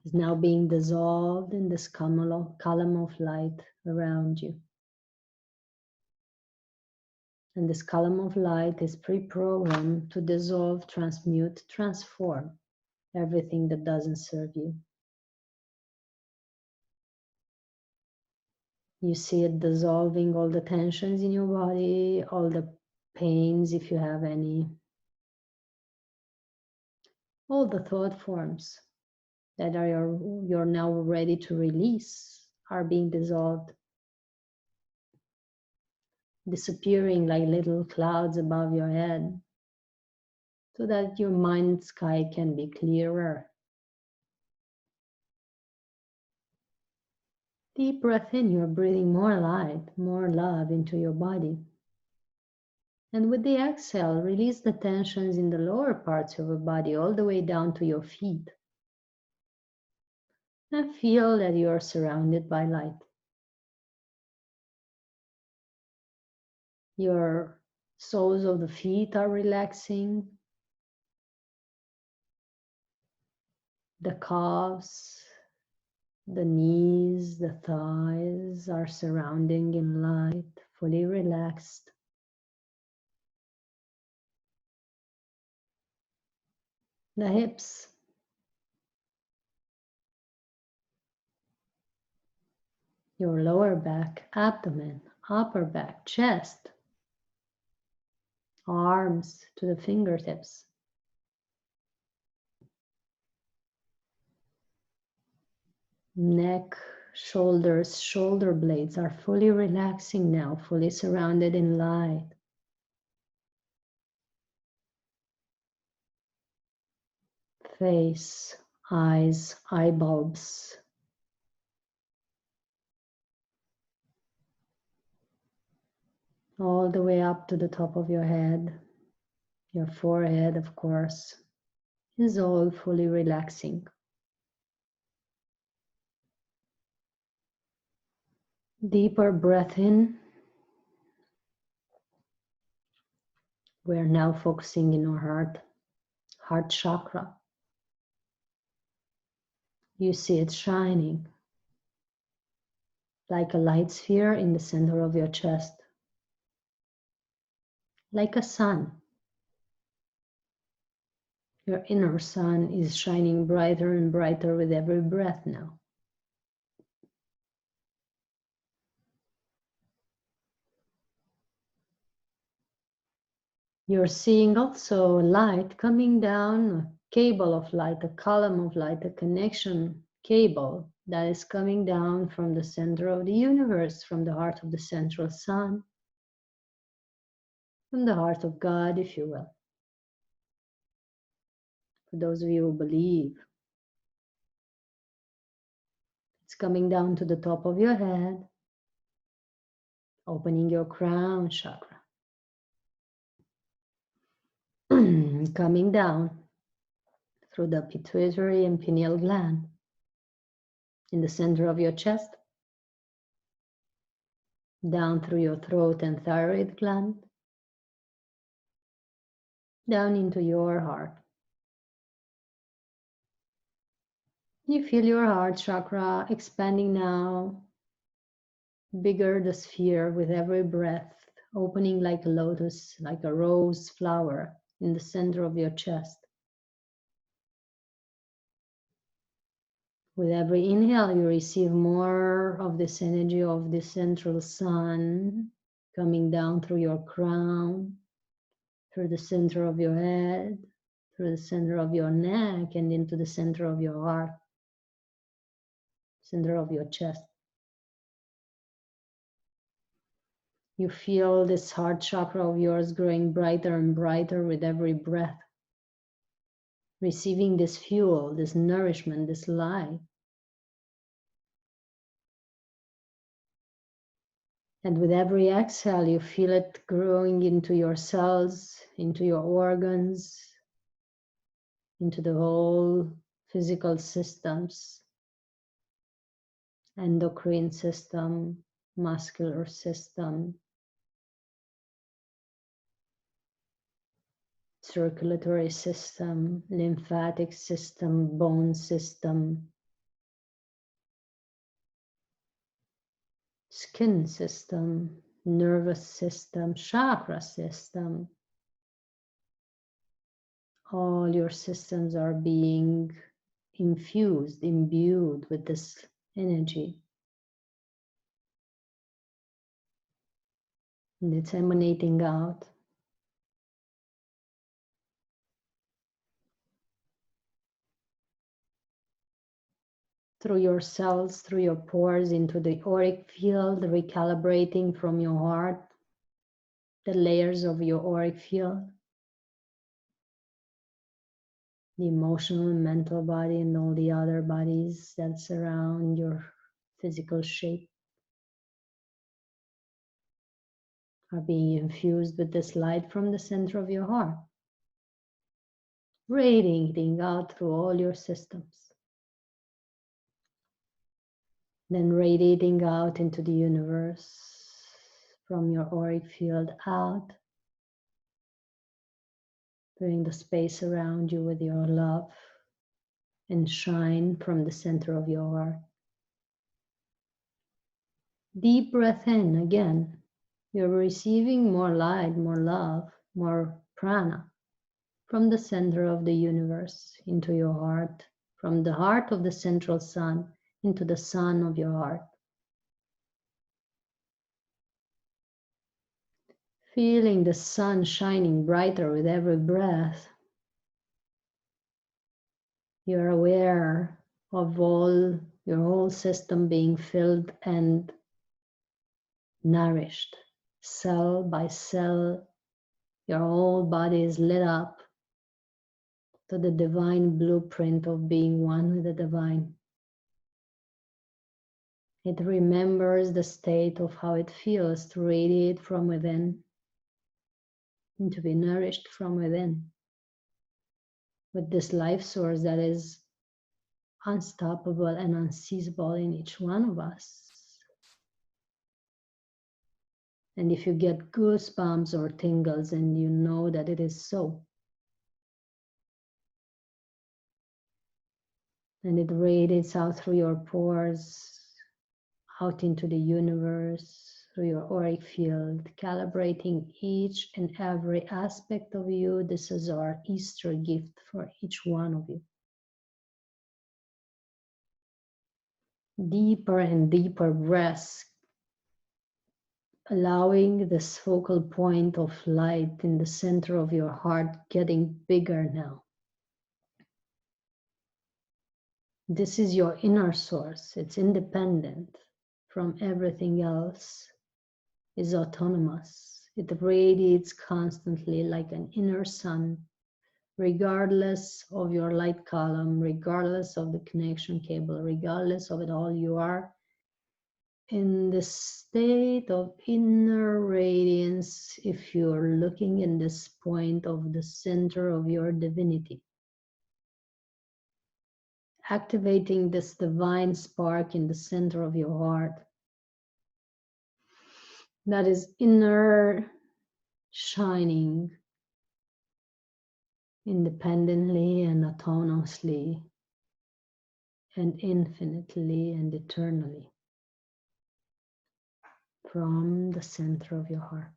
Is now being dissolved in this column of light around you. And this column of light is pre-programmed to dissolve, transmute, transform everything that doesn't serve you. You see it dissolving all the tensions in your body, all the pains if you have any, all the thought forms that you're now ready to release are being dissolved, disappearing like little clouds above your head, so that your mind sky can be clearer. Deep breath in, you're breathing more light, more love into your body. And with the exhale, release the tensions in the lower parts of your body all the way down to your feet. And feel that you are surrounded by light. Your soles of the feet are relaxing. The calves, the knees, the thighs are surrounding in light, fully relaxed. The hips, your lower back, abdomen, upper back, chest, arms to the fingertips. Neck, shoulders, shoulder blades are fully relaxing now, fully surrounded in light. Face, eyes, eye bulbs. All the way up to the top of your head. Your forehead, of course, is all fully relaxing. Deeper breath in. We're now focusing in our heart chakra. You see it shining like a light sphere in the center of your chest, like a sun. Your inner sun is shining brighter and brighter with every breath now. You're seeing also light coming down, a cable of light, a column of light, a connection cable that is coming down from the center of the universe, from the heart of the central sun, from the heart of God, if you will. For those of you who believe, it's coming down to the top of your head, opening your crown chakra, coming down through the pituitary and pineal gland in the center of your chest, down through your throat and thyroid gland, down into your heart. You feel your heart chakra expanding now, bigger the sphere with every breath, opening like a lotus, like a rose flower in the center of your chest. With every inhale, you receive more of this energy of the central sun coming down through your crown, through the center of your head, through the center of your neck, and into the center of your heart, center of your chest. You feel this heart chakra of yours growing brighter and brighter with every breath, receiving this fuel, this nourishment, this light. And with every exhale, you feel it growing into your cells, into your organs, into the whole physical systems, endocrine system, muscular system, circulatory system, lymphatic system, bone system, skin system, nervous system, chakra system. All your systems are being infused, imbued with this energy. And it's emanating out. Through your cells, through your pores, into the auric field, recalibrating from your heart, the layers of your auric field, the emotional and mental body, and all the other bodies that surround your physical shape are being infused with this light from the center of your heart, radiating out through all your systems, then radiating out into the universe from your auric field out, filling the space around you with your love and shine from the center of your heart. Deep breath in again. You're receiving more light, more love, more prana from the center of the universe into your heart, from the heart of the central sun into the sun of your heart. Feeling the sun shining brighter with every breath. You're aware of all your whole system being filled and nourished, cell by cell. Your whole body is lit up to the divine blueprint of being one with the divine. It remembers the state of how it feels to radiate from within and to be nourished from within with this life source that is unstoppable and unseizable in each one of us. And if you get goosebumps or tingles, and you know that it is so. And it radiates out through your pores, out into the universe, through your auric field, calibrating each and every aspect of you. This is our Easter gift for each one of you. Deeper and deeper breaths, allowing this focal point of light in the center of your heart getting bigger now. This is your inner source. It's independent from everything else, is autonomous. It radiates constantly like an inner sun, regardless of your light column, regardless of the connection cable, regardless of it all. You are in the state of inner radiance, if you're looking in this point of the center of your divinity, activating this divine spark in the center of your heart, that is inner shining independently and autonomously and infinitely and eternally from the center of your heart.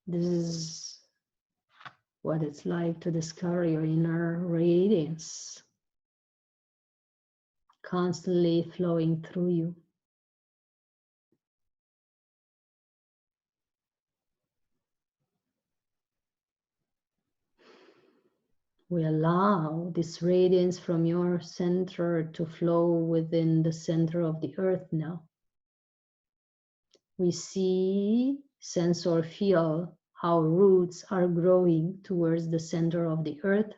This is what it's like to discover your inner radiance constantly flowing through you. We allow this radiance from your center to flow within the center of the earth now. We see, sense, or feel how roots are growing towards the center of the earth.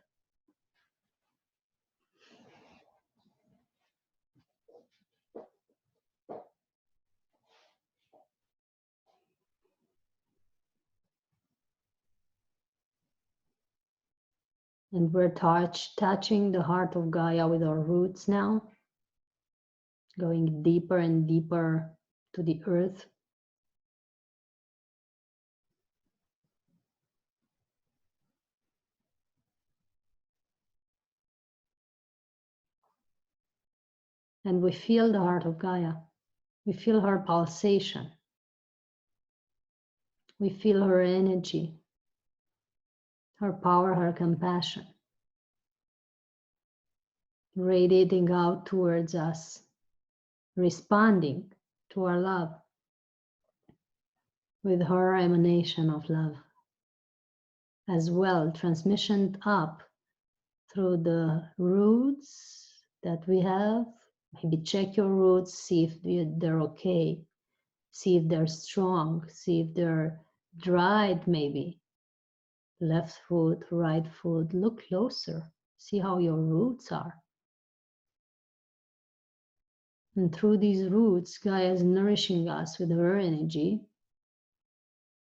And we're touching the heart of Gaia with our roots now, going deeper and deeper to the earth. And we feel the heart of Gaia. We feel her pulsation. We feel her energy, her power, her compassion, radiating out towards us, responding to our love with her emanation of love. As well, transmission up through the roots that we have. Maybe check your roots, see if they're okay, see if they're strong, see if they're dried maybe. Left foot, right foot, look closer, see how your roots are. And through these roots, Gaia is nourishing us with her energy,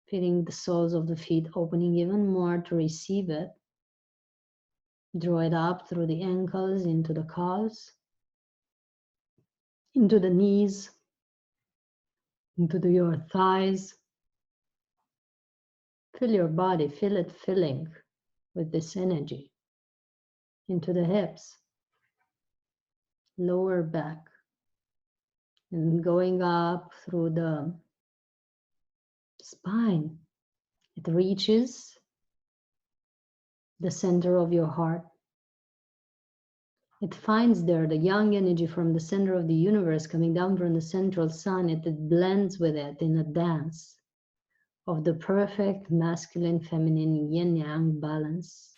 feeling the soles of the feet opening even more to receive it. Draw it up through the ankles, into the calves, into the knees, into your thighs. Feel your body, feel it filling with this energy. Into the hips, lower back, and going up through the spine. It reaches the center of your heart. It finds there the yang energy from the center of the universe coming down from the central sun. It blends with it in a dance of the perfect masculine, feminine, yin-yang balance.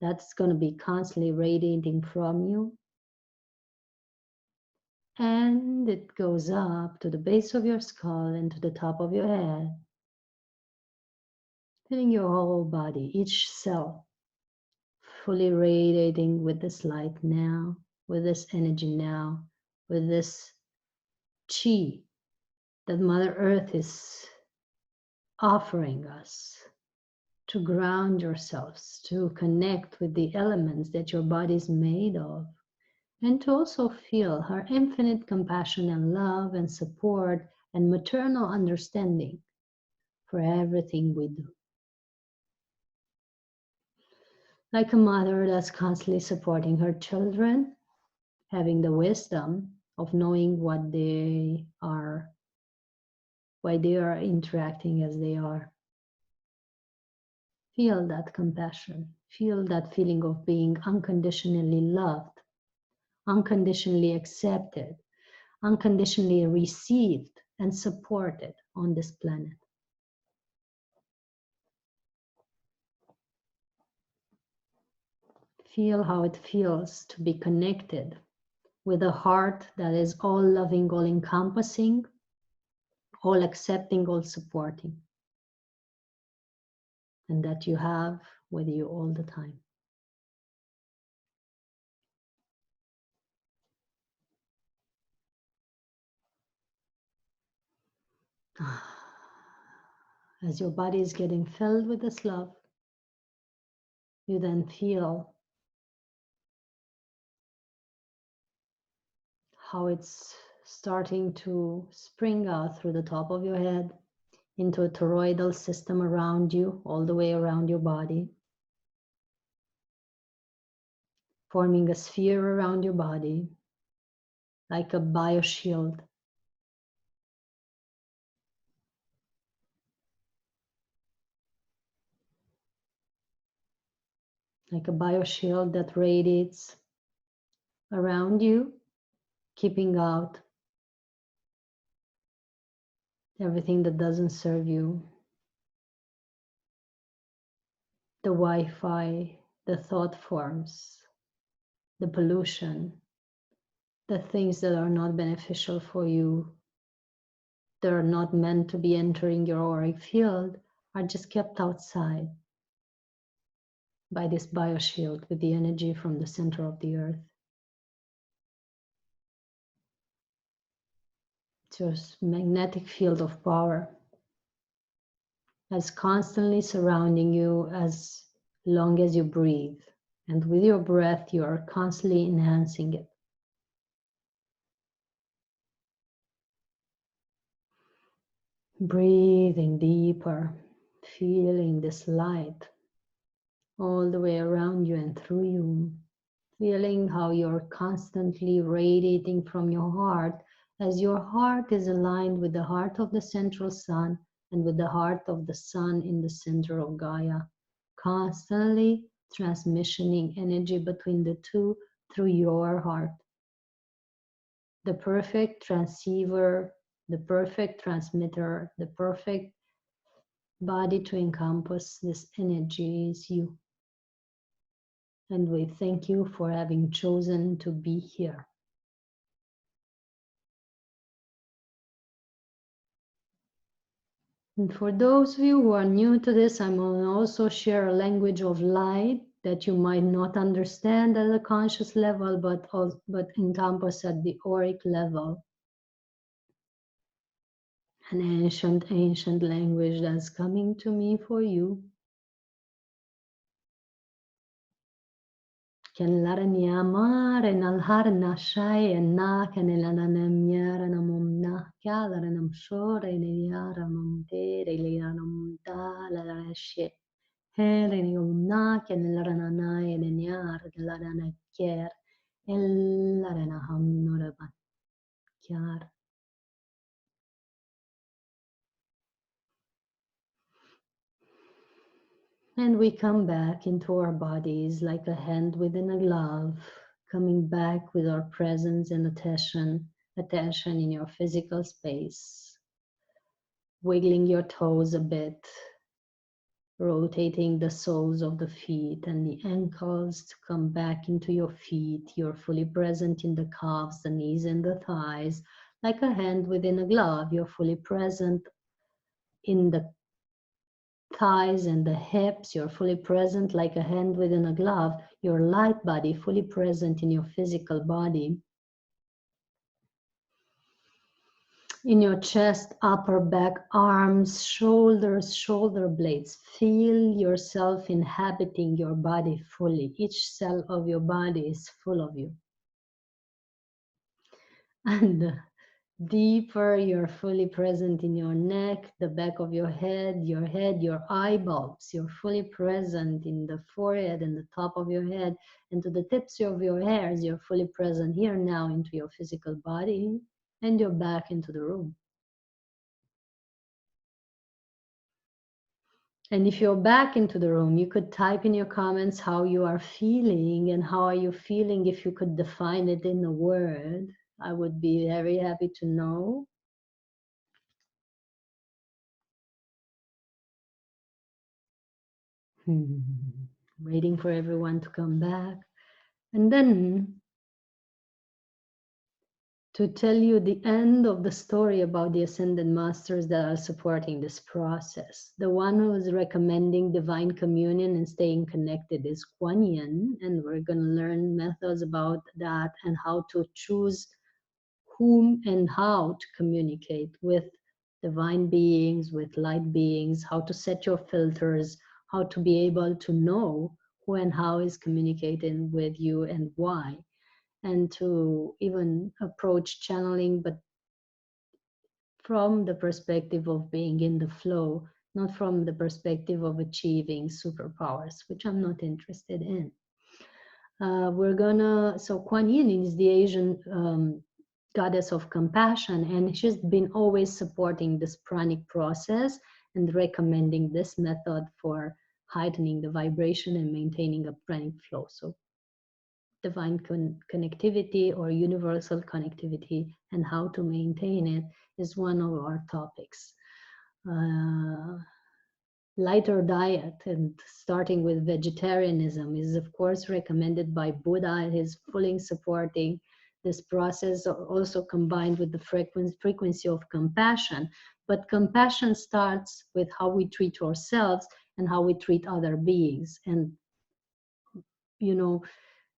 That's going to be constantly radiating from you. And it goes up to the base of your skull and to the top of your head, filling your whole body, each cell, fully radiating with this light now, with this energy now, with this chi that Mother Earth is offering us to ground yourselves, to connect with the elements that your body is made of, and to also feel her infinite compassion and love and support and maternal understanding for everything we do. Like a mother that's constantly supporting her children, having the wisdom of knowing what they are, why they are interacting as they are. Feel that compassion, feel that feeling of being unconditionally loved, unconditionally accepted, unconditionally received and supported on this planet. Feel how it feels to be connected with a heart that is all loving, all encompassing, all accepting, all supporting, and that you have with you all the time. As your body is getting filled with this love, you then feel how it's starting to spring out through the top of your head into a toroidal system around you, all the way around your body, forming a sphere around your body, like a bioshield. Like a bioshield that radiates around you, keeping out everything that doesn't serve you. The Wi-Fi, the thought forms, the pollution, the things that are not beneficial for you, that are not meant to be entering your auric field, are just kept outside by this bioshield with the energy from the center of the earth. It's your magnetic field of power that's constantly surrounding you as long as you breathe. And with your breath, you are constantly enhancing it. Breathing deeper, feeling this light all the way around you and through you. Feeling how you're constantly radiating from your heart as your heart is aligned with the heart of the central sun and with the heart of the sun in the center of Gaia. Constantly transmissioning energy between the two through your heart. The perfect transceiver, the perfect transmitter, the perfect body to encompass this energy is you. And we thank you for having chosen to be here. And for those of you who are new to this, I'm going to also share a language of light that you might not understand at a conscious level, but encompass at the auric level. An ancient language that's coming to me for you. Ken laranyama renalharna shay and na kenelananemyara namumna kalaranam shore niyara mumte relianum dalarashe. Heleniumna kenelarananay nenyar laranaker ellaranaham noraban kyar. And we come back into our bodies like a hand within a glove, coming back with our presence and attention in your physical space, wiggling your toes a bit, rotating the soles of the feet and the ankles to come back into your feet. You're fully present in the calves, the knees and the thighs, like a hand within a glove. You're fully present in the thighs and the hips. You're fully present like a hand within a glove. Your light body fully present in your physical body. In your chest, upper back, arms, shoulders, shoulder blades. Feel yourself inhabiting your body fully. Each cell of your body is full of you. And deeper, you're fully present in your neck, the back of your head, your eyeballs. You're fully present in the forehead and the top of your head, and to the tips of your hairs. You're fully present here now into your physical body, and you're back into the room. And if you're back into the room, you could type in your comments how you are feeling, and how are you feeling if you could define it in a word. I would be very happy to know. Waiting for everyone to come back. And then to tell you the end of the story about the Ascended Masters that are supporting this process. The one who is recommending divine communion and staying connected is Kuan Yin, and we're going to learn methods about that and how to choose whom and how to communicate with divine beings, with light beings, how to set your filters, how to be able to know who and how is communicating with you and why, and to even approach channeling, but from the perspective of being in the flow, not from the perspective of achieving superpowers, which I'm not interested in. So Kuan Yin is the Asian goddess of compassion, and she's been always supporting this pranic process and recommending this method for heightening the vibration and maintaining a pranic flow. So divine connectivity or universal connectivity and how to maintain it is one of our topics. Lighter diet and starting with vegetarianism is of course recommended by Buddha. He's fully supporting this process, also combined with the frequency of compassion. But compassion starts with how we treat ourselves and how we treat other beings. And, you know,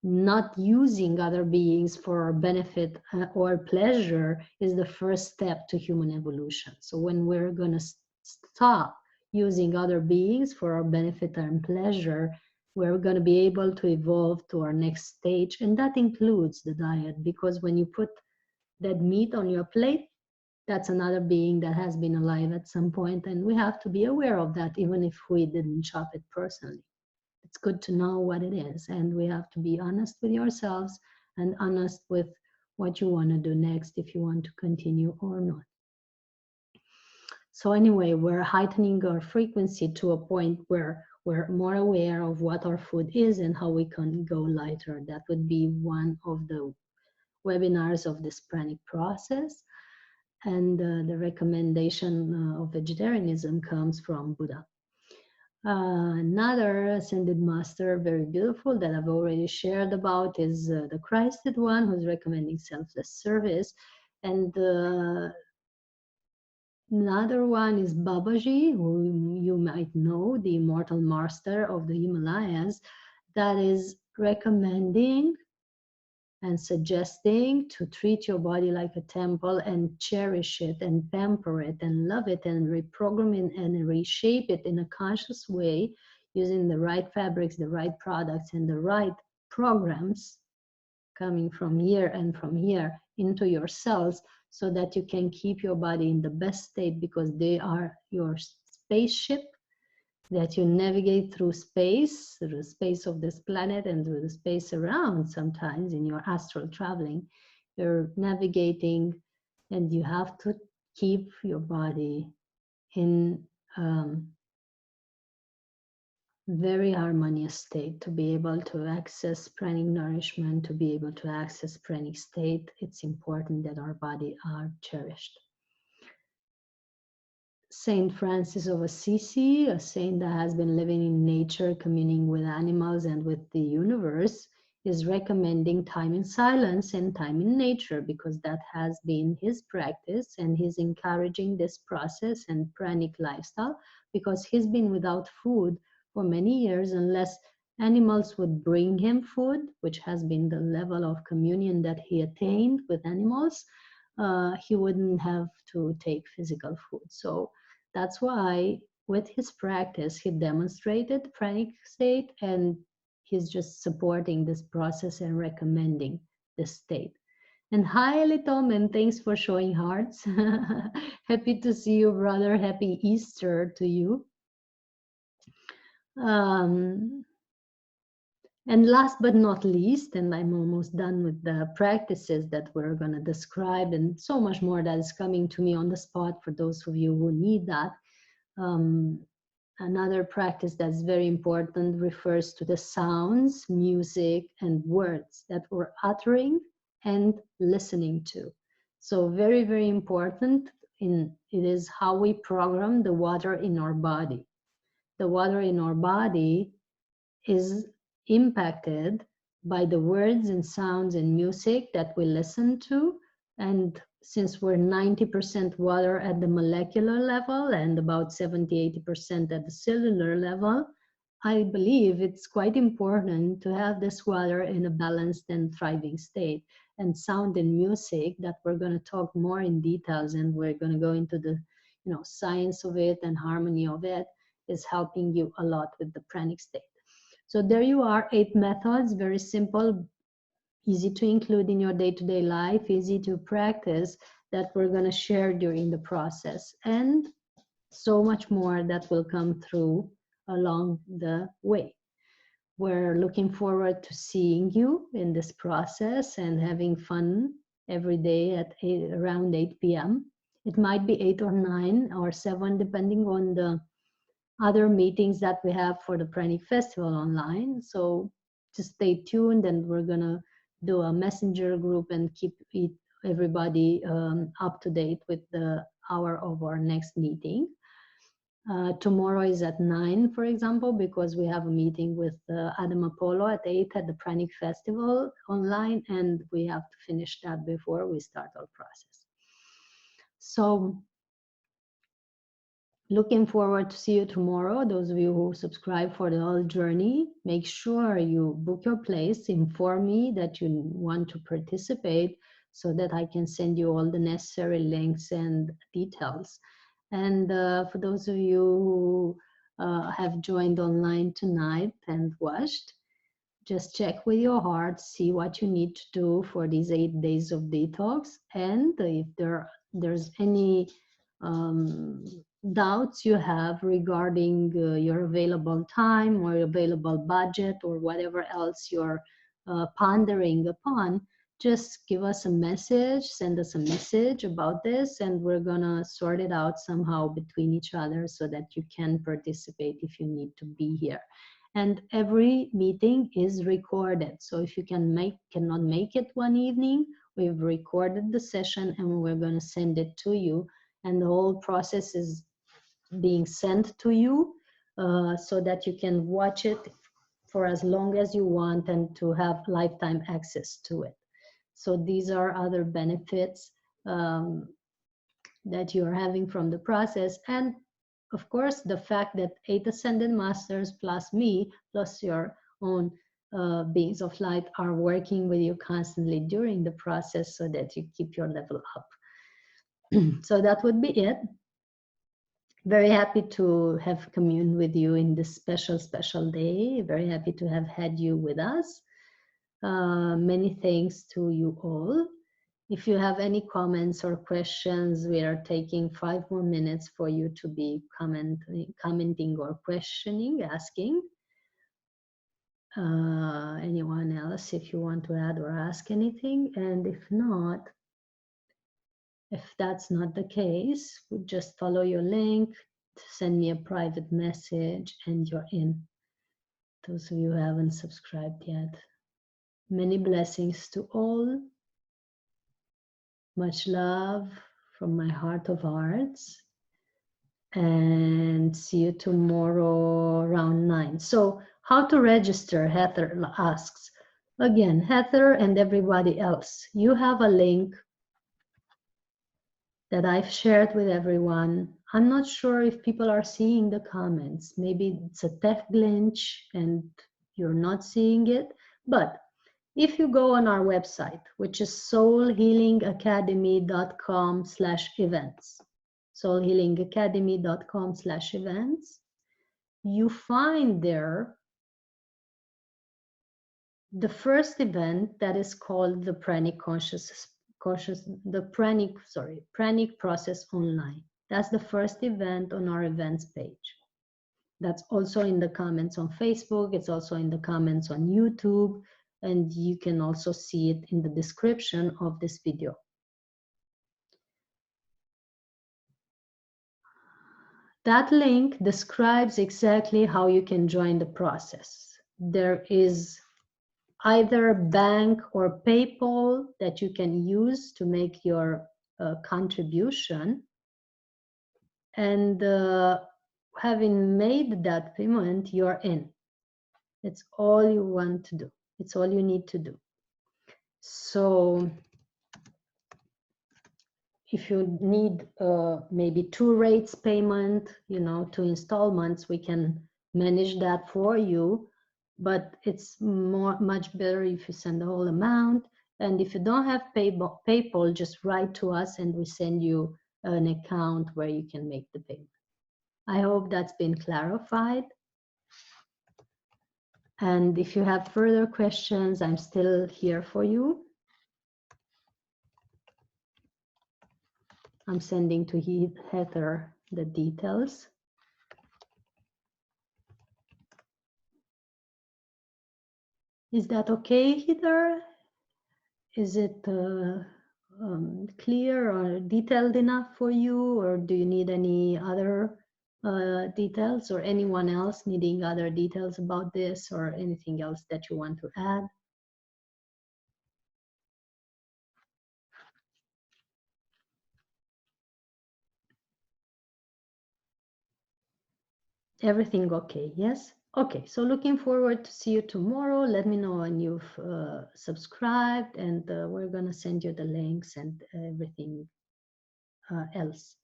not using other beings for our benefit or pleasure is the first step to human evolution. So when we're going to stop using other beings for our benefit and pleasure, we're going to be able to evolve to our next stage. And that includes the diet, because when you put that meat on your plate, that's another being that has been alive at some point, and we have to be aware of that, even if we didn't chop it personally. It's good to know what it is, and we have to be honest with yourselves and honest with what you want to do next, if you want to continue or not. So anyway, we're heightening our frequency to a point where we're more aware of what our food is and how we can go lighter. That would be one of the webinars of this pranic process. And the recommendation of vegetarianism comes from Buddha. Another ascended master, very beautiful, that I've already shared about is the Christed one, who's recommending selfless service. And another one is Babaji, who you might know, the immortal master of the Himalayas, that is recommending and suggesting to treat your body like a temple and cherish it and pamper it and love it and reprogram it and reshape it in a conscious way using the right fabrics, the right products, and the right programs coming from here and from here into your cells, so that you can keep your body in the best state, because they are your spaceship that you navigate through the space of this planet and through the space around. Sometimes in your astral traveling, you're navigating, and you have to keep your body in very harmonious state to be able to access pranic nourishment, to be able to access pranic state. It's important that our body are cherished. Saint Francis of Assisi, a saint that has been living in nature, communing with animals and with the universe, is recommending time in silence and time in nature, because that has been his practice, and he's encouraging this process and pranic lifestyle, because he's been without food for many years unless animals would bring him food, which has been the level of communion that he attained with animals. He wouldn't have to take physical food. So that's why with his practice, he demonstrated pranic state, and he's just supporting this process and recommending this state. And hi, Litom, and thanks for showing hearts. Happy to see you, brother. Happy Easter to you. And last but not least, and I'm almost done with the practices that we're going to describe, and so much more that is coming to me on the spot for those of you who need that. Another practice that's very important refers to the sounds, music, and words that we're uttering and listening to. So very, very important. It is how we program the water in our body. The water in our body is impacted by the words and sounds and music that we listen to. And since we're 90% water at the molecular level and about 70-80% at the cellular level, I believe it's quite important to have this water in a balanced and thriving state. And sound and music, that we're going to talk more in details, and we're going to go into the science of it and harmony of it is helping you a lot with the pranic state. So there you are, 8 methods, very simple, easy to include in your day-to-day life, easy to practice, that we're going to share during the process, and so much more that will come through along the way. We're looking forward to seeing you in this process and having fun every day at around 8 p.m. It might be 8 or 9 or 7, depending on the other meetings that we have for the Pranic Festival online. So just stay tuned, and we're going to do a messenger group and keep everybody up to date with the hour of our next meeting. Tomorrow is at 9, for example, because we have a meeting with Adam Apollo at 8 at the Pranic Festival online, and we have to finish that before we start our process. So looking forward to see you tomorrow. Those of you who subscribe for the whole journey, make sure you book your place, inform me that you want to participate so that I can send you all the necessary links and details. And for those of you who have joined online tonight and watched, just check with your heart, see what you need to do for these 8 days of detox. And if there's any doubts you have regarding your available time or available budget or whatever else you're pondering upon, just give us a message, send us a message about this, and we're gonna sort it out somehow between each other so that you can participate if you need to be here. And every meeting is recorded. So if you cannot make it one evening, we've recorded the session and we're gonna send it to you. And the whole process is being sent to you so that you can watch it for as long as you want and to have lifetime access to it. So these are other benefits that you're having from the process. And of course, the fact that 8 Ascended Masters plus me, plus your own beings of light are working with you constantly during the process so that you keep your level up. So that would be it. Very happy to have communed with you in this special day. Very happy to have had you with us. Many thanks to you all. If you have any comments or questions, we are taking 5 more minutes for you to be commenting or questioning, asking. Anyone else, if you want to add or ask anything, and if not, if that's not the case, just follow your link, send me a private message, and you're in. Those of you who haven't subscribed yet. Many blessings to all. Much love from my heart of hearts. And see you tomorrow around 9. So how to register, Heather asks. Again, Heather and everybody else, you have a link that I've shared with everyone. I'm not sure if people are seeing the comments. Maybe it's a tech glitch and you're not seeing it. But if you go on our website, which is soulhealingacademy.com/events, soulhealingacademy.com/events, you find there the first event that is called the Pranic Pranic Process Online. That's the first event on our events page. That's also in the comments on Facebook. It's also in the comments on YouTube. And you can also see it in the description of this video. That link describes exactly how you can join the process. There is either bank or PayPal that you can use to make your contribution. And having made that payment, you're in. It's all you want to do. It's all you need to do. So if you need maybe 2 rates payment, 2 installments, we can manage that for you. But it's much better if you send the whole amount. And if you don't have PayPal, just write to us and we send you an account where you can make the payment. I hope that's been clarified. And if you have further questions, I'm still here for you. I'm sending to Heather the details. Is that okay, Heather? Is it clear or detailed enough for you, or do you need any other details, or anyone else needing other details about this, or anything else that you want to add? Everything okay? Yes? Okay, so looking forward to see you tomorrow. Let me know when you've subscribed, and we're going to send you the links and everything else.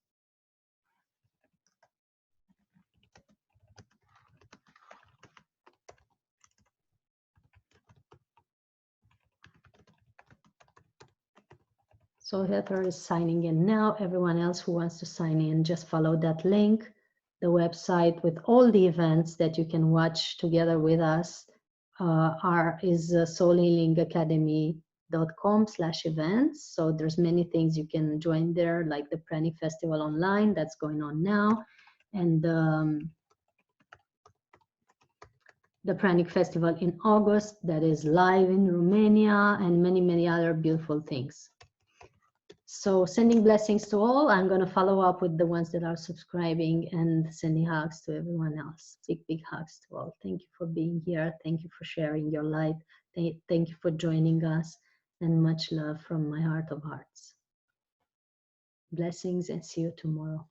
So Heather is signing in now. Everyone else who wants to sign in, just follow that link. The website with all the events that you can watch together with us is soulhealingacademy.com/events. So there's many things you can join there, like the Pranic Festival online that's going on now, and the Pranic Festival in August that is live in Romania, and many, many other beautiful things. So sending blessings to all. I'm going to follow up with the ones that are subscribing, and sending hugs to everyone else. Big, big hugs to all. Thank you for being here. Thank you for sharing your light. Thank you for joining us, and much love from my heart of hearts. Blessings, and see you tomorrow.